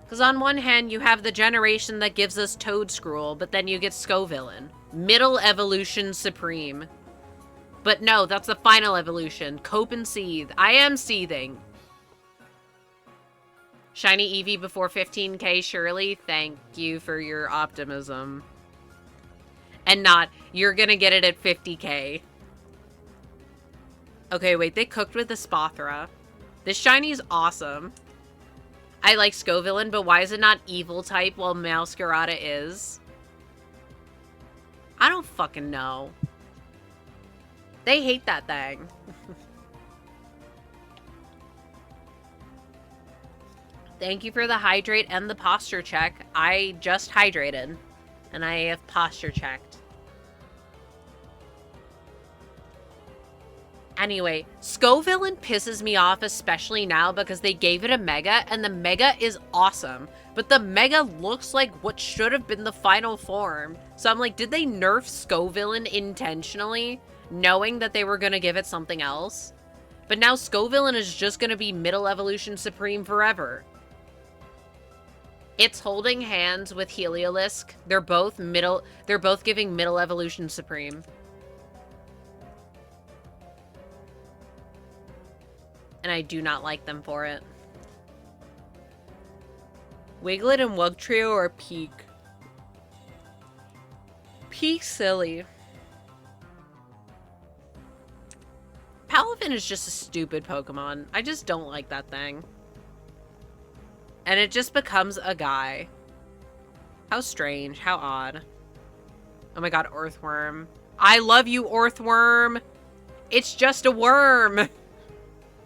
Because on one hand, you have the generation that gives us Toadscruel, but then you get Scovillain. Middle evolution supreme. But no, that's the final evolution. Cope and seethe. I am seething. Shiny Eevee before 15k, Shirley. Thank you for your optimism. And not, you're gonna get it at 50k. Okay, wait, they cooked with the Spothra. This shiny is awesome. I like Scovillain, but why is it not evil type while Masquerada is? I don't fucking know. They hate that thing. Thank you for the hydrate and the posture check. I just hydrated. And I have posture checked. Anyway, Scovillain pisses me off, especially now, because they gave it a Mega, and the Mega is awesome. But the Mega looks like what should have been the final form. So I'm like, did they nerf Scovillain intentionally, knowing that they were going to give it something else? But now Scovillain is just going to be Middle Evolution Supreme forever. It's holding hands with Heliolisk. They're both giving Middle Evolution Supreme. And I do not like them for it. Wiglet and Wugtrio are peak. Peak silly. Palafin is just a stupid Pokemon. I just don't like that thing. And it just becomes a guy. How strange. How odd. Oh my god, Earthworm. I love you, Earthworm! It's just a worm!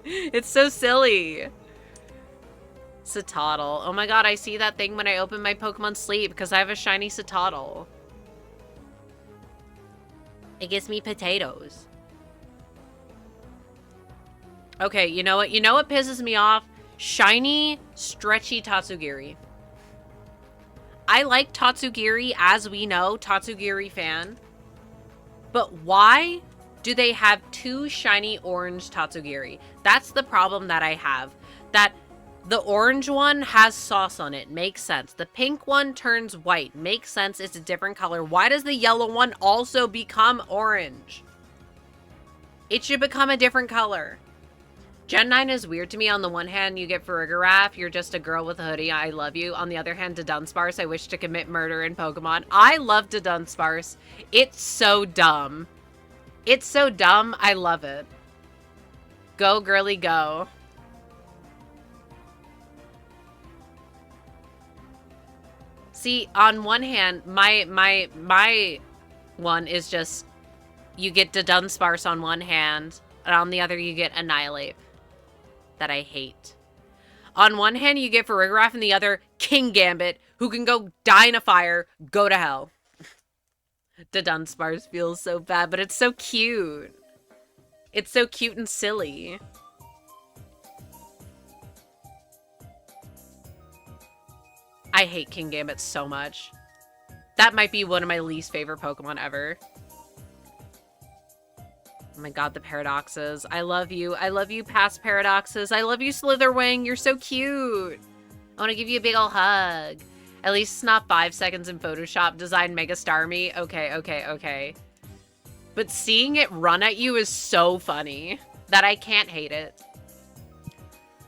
It's so silly. Citadel. Oh my god, I see that thing when I open my Pokemon Sleep because I have a shiny Citadel. It gives me potatoes. Okay, you know what? You know what pisses me off? Shiny, stretchy Tatsugiri. I like Tatsugiri, as we know, Tatsugiri fan. But why do they have two shiny orange Tatsugiri? That's the problem that I have. That the orange one has sauce on it. Makes sense. The pink one turns white. Makes sense. It's a different color. Why does the yellow one also become orange? It should become a different color. Gen 9 is weird to me. On the one hand, you get Farigiraf, you're just a girl with a hoodie, I love you. On the other hand, Dunsparce, I wish to commit murder in Pokemon. I love Dunsparce. It's so dumb. It's so dumb, I love it. Go, girly, go. See, on one hand, my one is just, you get Dunsparce on one hand, and on the other you get Annihilate. That I hate. On one hand, you get Farigiraf, and the other, King Gambit, who can go die in a fire, go to hell. Dunsparce feels so bad, but it's so cute. It's so cute and silly. I hate King Gambit so much. That might be one of my least favorite Pokemon ever. Oh my god, the Paradoxes. I love you. I love you, past Paradoxes. I love you, Slitherwing. You're so cute. I want to give you a big ol' hug. At least it's not 5 seconds in Photoshop. Design Mega Star Me. Okay. But seeing it run at you is so funny that I can't hate it.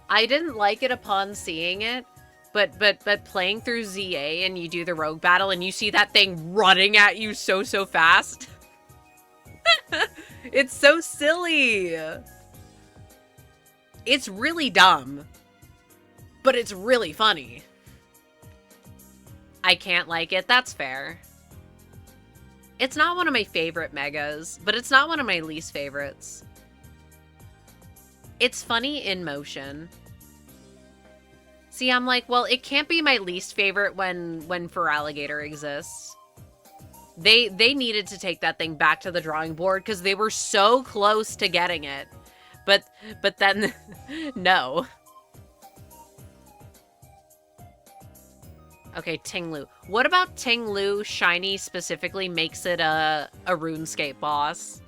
I didn't like it upon seeing it, but playing through ZA and you do the rogue battle and you see that thing running at you so fast. It's so silly. It's really dumb. but it's really funny. I can't like it. That's fair. It's not one of my favorite megas, but it's not one of my least favorites. It's funny in motion. See, I'm like, well, it can't be my least favorite when Feraligatr exists. They needed to take that thing back to the drawing board because they were so close to getting it. But then, no. Okay, Tinglu. What about Tinglu shiny specifically makes it a RuneScape boss?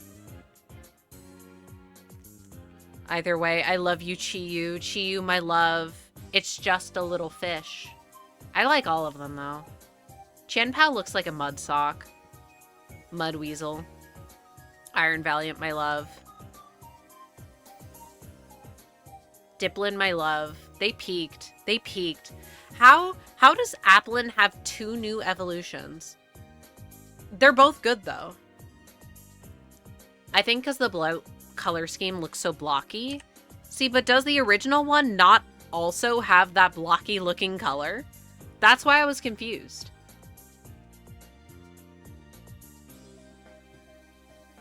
Either way, I love you, Chiyu. Chiyu, my love. It's just a little fish. I like all of them, though. Qianpao looks like a mud sock. Mud Weasel. Iron Valiant, my love. Dipplin, my love. They peaked. They peaked. How does Applin have 2 new evolutions? They're both good, though. I think because the color scheme looks so blocky. See, but does the original one not also have that blocky looking color? That's why I was confused.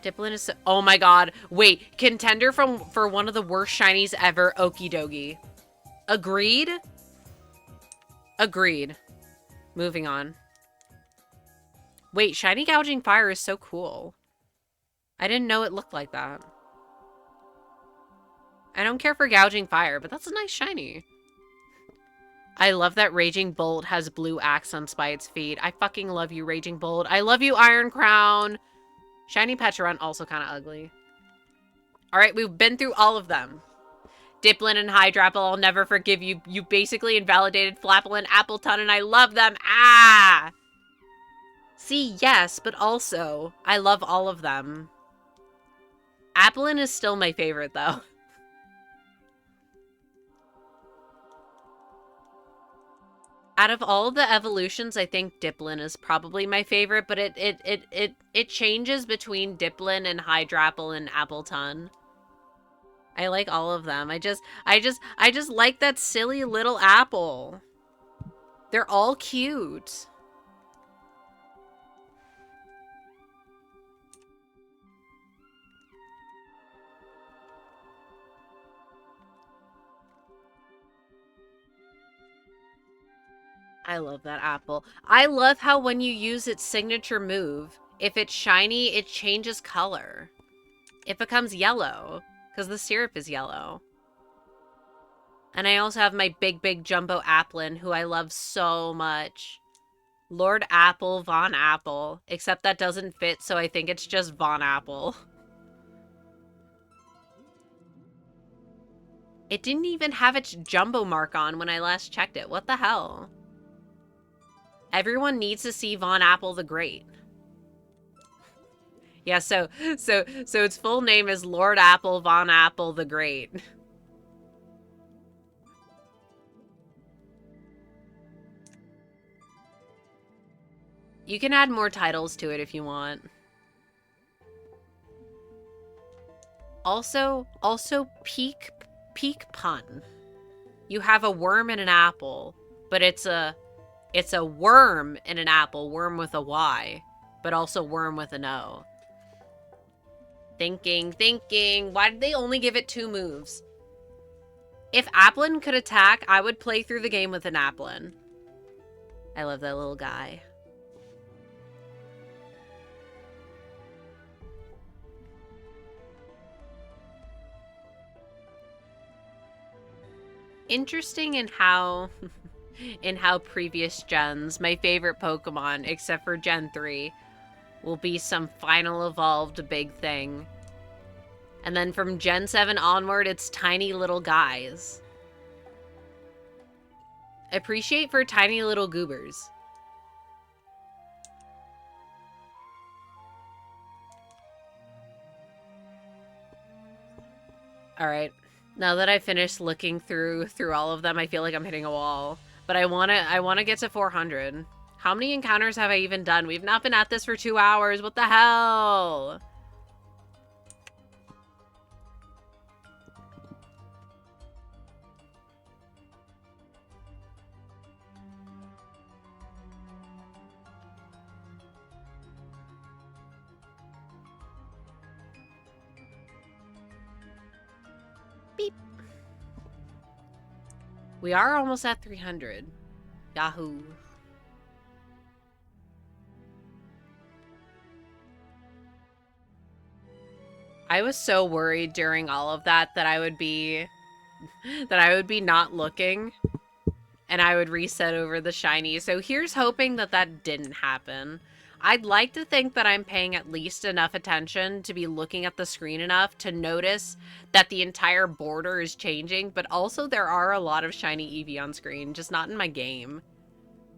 Dipplin is so, oh my god. Wait, contender for one of the worst shinies ever, Okie Dokie. Agreed? Agreed. Moving on. Wait, Shiny Gouging Fire is so cool. I didn't know it looked like that. I don't care for Gouging Fire, but that's a nice shiny. I love that Raging Bolt has blue accents by its feet. I fucking love you, Raging Bolt. I love you, Iron Crown. Shiny Pecharunt, also kind of ugly. Alright, we've been through all of them. Dipplin and Hydrapple, I'll never forgive you. You basically invalidated Flappel and Appleton, and I love them. Ah! See, yes, but also, I love all of them. Applin is still my favorite, though. Out of all the evolutions, I think Dipplin is probably my favorite, but it changes between Dipplin and Hydrapple and Appleton. I like all of them. I just like that silly little apple. They're all cute. I love that apple. I love how when you use its signature move, if it's shiny, it changes color. It becomes yellow, because the syrup is yellow. And I also have my big jumbo Applin, who I love so much. Lord Apple, Von Apple. Except that doesn't fit, so I think it's just Von Apple. It didn't even have its jumbo mark on when I last checked it. What the hell? Everyone needs to see Von Apple the Great. Yeah, so its full name is Lord Apple Von Apple the Great. You can add more titles to it if you want. Also peak pun. You have a worm and an apple, but it's a worm and an apple, worm with a Y, but also worm with an O. Thinking. Why did they only give it 2 moves? If Applin could attack, I would play through the game with an Applin. I love that little guy. Interesting in how previous gens, my favorite Pokemon, except for Gen 3, will be some final evolved big thing. And then from Gen 7 onward, it's tiny little guys. Appreciate for tiny little goobers. Alright. Now that I finished looking through all of them, I feel like I'm hitting a wall. But I wanna get to 400. How many encounters have I even done? We've not been at this for 2 hours. What the hell? We are almost at 300. Yahoo. I was so worried during all of that that I would be not looking and I would reset over the shiny. So here's hoping that that didn't happen. I'd like to think that I'm paying at least enough attention to be looking at the screen enough to notice that the entire border is changing, but also there are a lot of shiny Eevee on screen, just not in my game.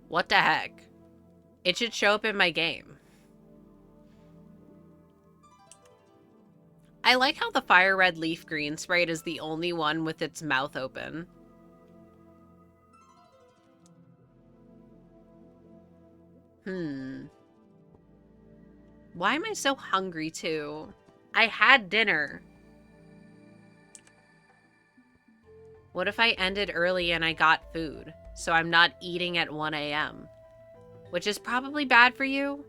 What the heck? It should show up in my game. I like how the fire red leaf green sprite is the only one with its mouth open. Why am I so hungry too? I had dinner. What if I ended early and I got food? So I'm not eating at 1 a.m. Which is probably bad for you.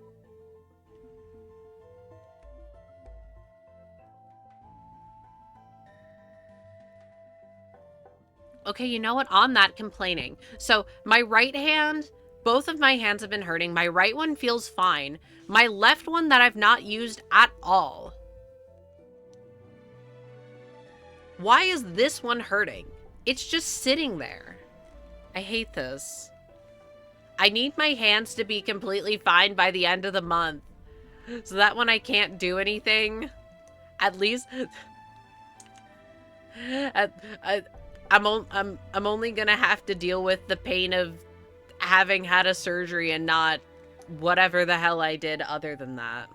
Okay, you know what? On that, complaining. So my right hand, both of my hands have been hurting. My right one feels fine. My left one that I've not used at all. Why is this one hurting? It's just sitting there. I hate this. I need my hands to be completely fine by the end of the month. So that when I can't do anything, at least... I'm only gonna have to deal with the pain of having had a surgery and not whatever the hell I did other than that.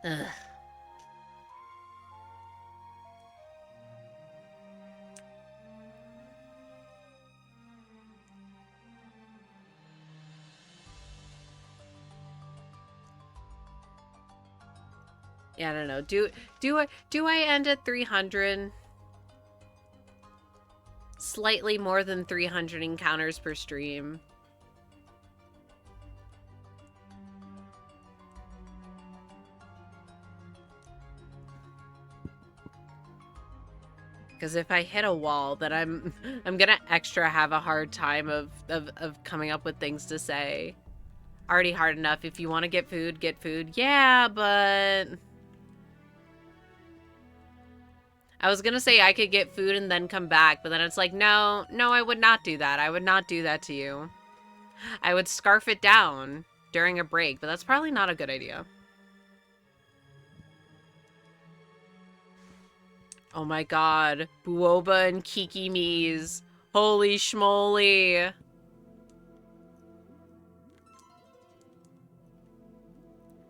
Ugh. Yeah, I don't know. Do I end at 300? Slightly more than 300 encounters per stream. Because if I hit a wall, then I'm gonna extra have a hard time of coming up with things to say. Already hard enough. If you want to get food, get food. Yeah, but... I was gonna say I could get food and then come back, but then it's like, no, I would not do that. I would not do that to you. I would scarf it down during a break, but that's probably not a good idea. Oh my god. Buoba and Kiki Mees. Holy schmoly.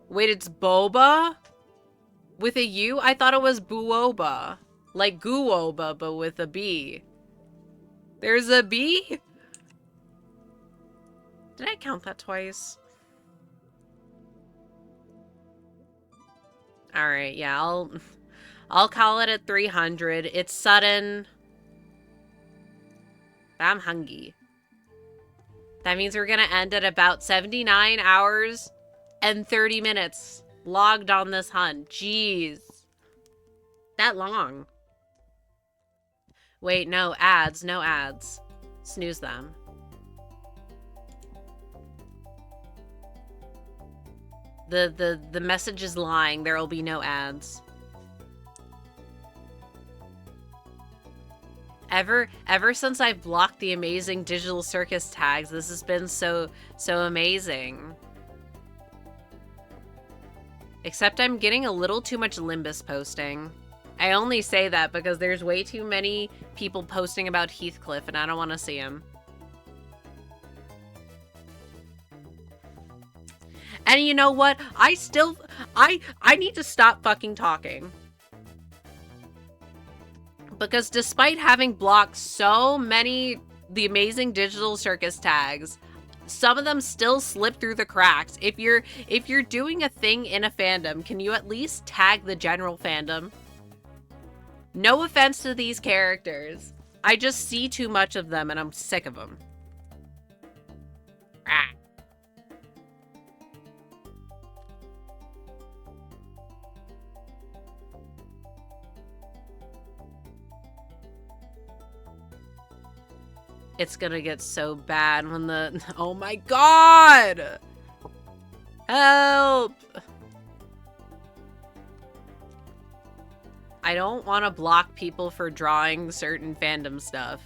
Wait, it's Boba? With a U? I thought it was Buoba. Like Guoba, but with a B. There's a B? Did I count that twice? Alright, yeah, I'll call it at 300. It's sudden. I'm hungry. That means we're gonna end at about 79 hours and 30 minutes logged on this hunt. Jeez. That long. Wait, no ads, no ads. Snooze them. The message is lying. There will be no ads. Ever since I've blocked the amazing digital circus tags, this has been so amazing. Except I'm getting a little too much Limbus posting. I only say that because there's way too many people posting about Heathcliff and I don't want to see him. And you know what? I need to stop fucking talking. Because despite having blocked so many the amazing digital circus tags, some of them still slip through the cracks. If you're doing a thing in a fandom, can you at least tag the general fandom? No offense to these characters. I just see too much of them and I'm sick of them. Ah. It's gonna get so bad when the... Oh my god! Help! I don't want to block people for drawing certain fandom stuff,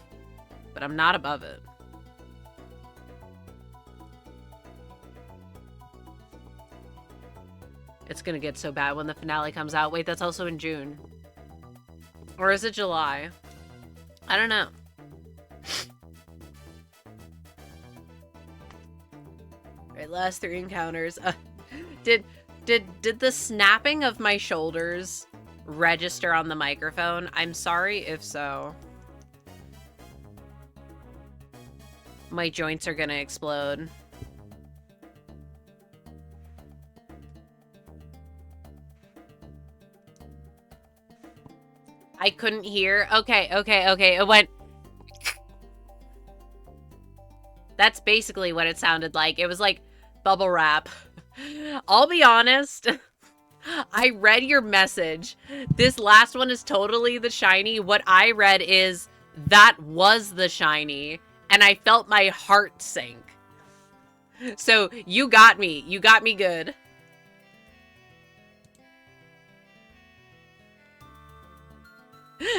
but I'm not above it. It's gonna get so bad when the finale comes out. Wait, that's also in June. Or is it July? I don't know. Alright, last 3 encounters. Did the snapping of my shoulders register on the microphone? I'm sorry if so. My joints are gonna explode. I couldn't hear. Okay. It went... That's basically what it sounded like. It was like bubble wrap. I'll be honest. I read your message. This last one is totally the shiny. What I read is that was the shiny. And I felt my heart sink. So you got me. You got me good.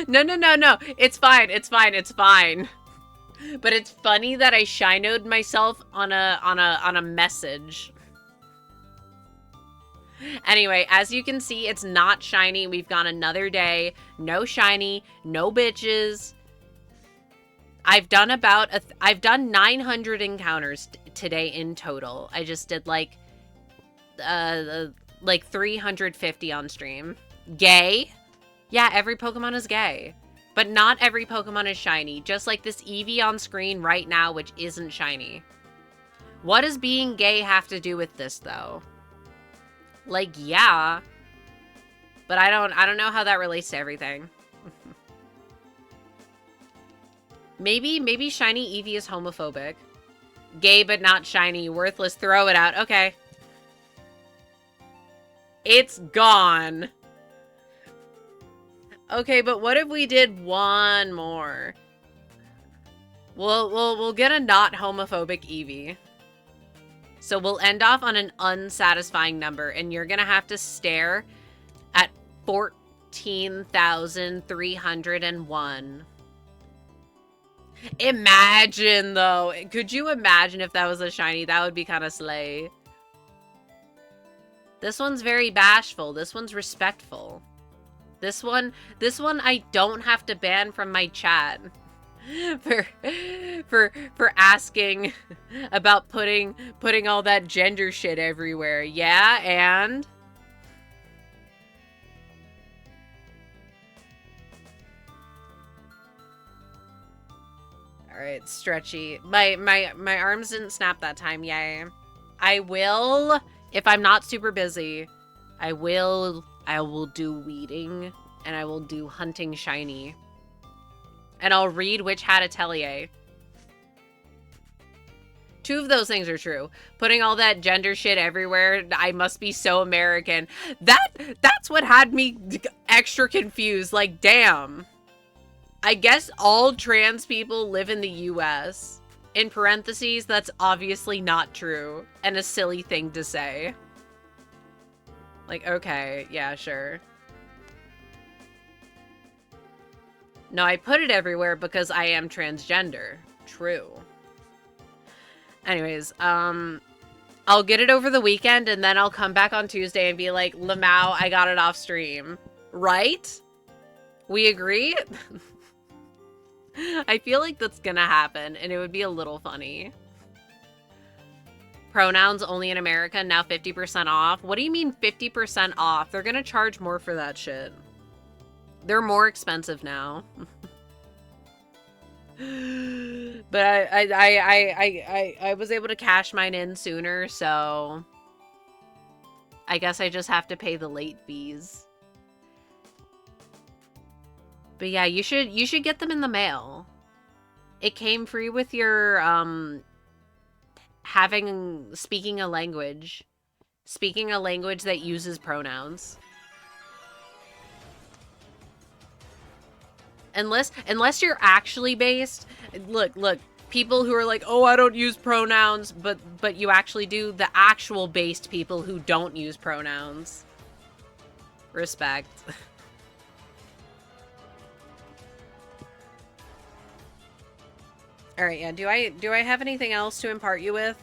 No. It's fine. It's fine. But it's funny that I shinoed myself on a message. Anyway, as you can see, it's not shiny. We've gone another day. No shiny, no bitches. I've done 900 encounters today in total. I just did like 350 on stream. Gay? Yeah, every Pokemon is gay. But not every Pokemon is shiny. Just like this Eevee on screen right now, which isn't shiny. What does being gay have to do with this, though? Like, yeah. But I don't know how that relates to everything. Maybe shiny Eevee is homophobic. Gay but not shiny. Worthless. Throw it out. Okay. It's gone. Okay, but what if we did one more? We'll get a not homophobic Eevee. So we'll end off on an unsatisfying number, and you're gonna have to stare at 14,301. Imagine, though. Could you imagine if that was a shiny? That would be kind of slay. This one's very bashful. This one's respectful. This one I don't have to ban from my chat for asking about putting all that gender shit everywhere. Yeah, and all right, stretchy. My arms didn't snap that time. Yay. I will, if I'm not super busy, I will do weeding, and I will do hunting shiny. And I'll read Witch Hat Atelier. 2 of those things are true. Putting all that gender shit everywhere, I must be so American. That's what had me extra confused. Like, damn. I guess all trans people live in the US. In parentheses, that's obviously not true. And a silly thing to say. Like, okay, yeah, sure. No, I put it everywhere because I am transgender. True. Anyways, I'll get it over the weekend, and then I'll come back on Tuesday and be like, Lamau, I got it off stream. Right? We agree? I feel like that's gonna happen, and it would be a little funny. Pronouns only in America, now 50% off. What do you mean 50% off? They're gonna charge more for that shit. They're more expensive now. But I was able to cash mine in sooner, so I guess I just have to pay the late fees. But yeah, you should get them in the mail. It came free with your speaking a language that uses pronouns. Unless you're actually based, look, People who are like, oh, I don't use pronouns, but you actually do. The actual based people who don't use pronouns. Respect. All right, yeah. Do I have anything else to impart you with?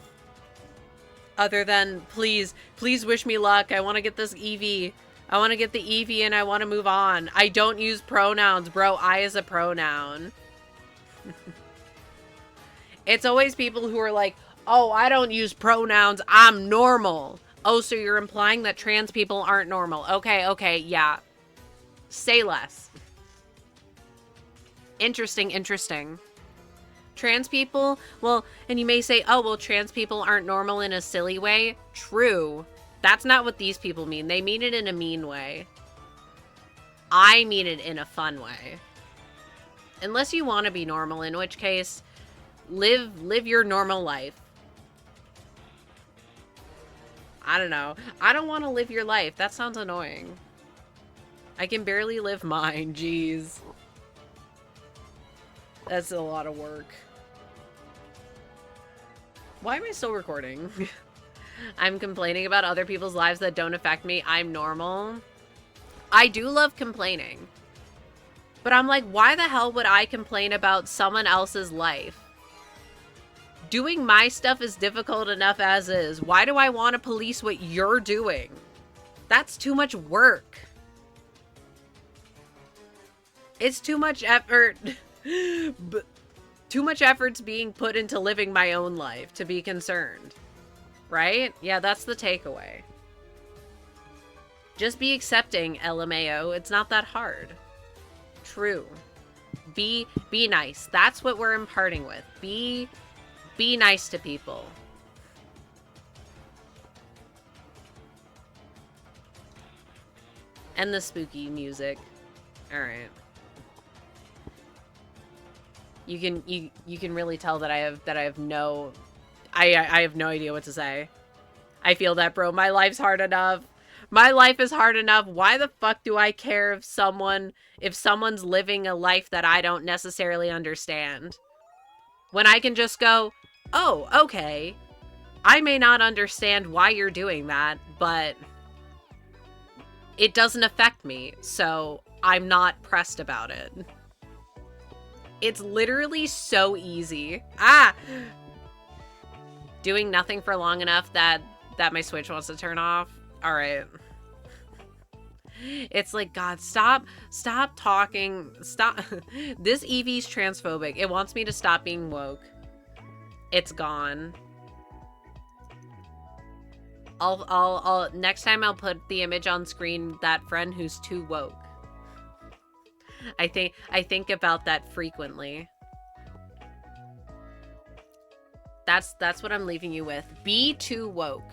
Other than please wish me luck. I want to get this eevee. I want to get the eevee and I want to move on. I don't use pronouns, bro. I is a pronoun. It's always people who are like, oh, I don't use pronouns. I'm normal. Oh, so you're implying that trans people aren't normal. Okay, yeah. Say less. Interesting. Trans people, well, and you may say, oh, well, trans people aren't normal in a silly way. True. That's not what these people mean. They mean it in a mean way. I mean it in a fun way. Unless you want to be normal, in which case, live your normal life. I don't know. I don't want to live your life. That sounds annoying. I can barely live mine. Jeez. That's a lot of work. Why am I still recording? I'm complaining about other people's lives that don't affect me. I'm normal. I do love complaining. But I'm like, why the hell would I complain about someone else's life? Doing my stuff is difficult enough as is. Why do I want to police what you're doing? That's too much work. It's too much effort. But too much effort's being put into living my own life to be concerned. Right? Yeah, that's the takeaway. Just be accepting, LMAO. It's not that hard. True. Be nice. That's what we're imparting with. Be nice to people. And the spooky music. All right. You can really tell that I have no idea what to say. I feel that, bro. My life's hard enough. My life is hard enough. Why the fuck do I care if someone's living a life that I don't necessarily understand? When I can just go, oh, okay. I may not understand why you're doing that, but it doesn't affect me, so I'm not pressed about it. It's literally so easy. Doing nothing for long enough that my Switch wants to turn off. All right. It's like, God, stop talking. Stop. This eevee's transphobic. It wants me to stop being woke. It's gone. I'll next time I'll put the image on screen, that friend who's too woke. I think about that frequently. That's what I'm leaving you with. Be too woke.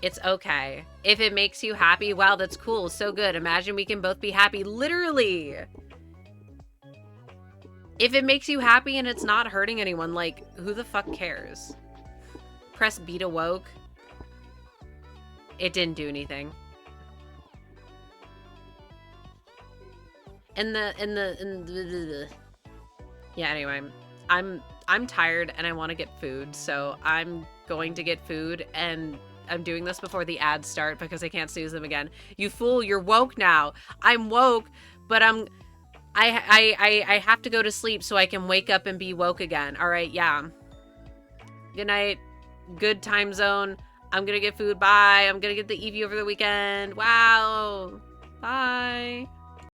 It's okay. If it makes you happy, wow, that's cool. So good. Imagine we can both be happy. Literally. If it makes you happy and it's not hurting anyone, like, who the fuck cares? Press B to woke. It didn't do anything. Yeah, anyway, I'm tired and I want to get food, so I'm going to get food, and I'm doing this before the ads start because I can't snooze them again. You fool, you're woke now. I'm woke, but I have to go to sleep so I can wake up and be woke again. All right, yeah. Good night. Good time zone. I'm gonna get food. Bye. I'm gonna get the eevee over the weekend. Wow. Bye.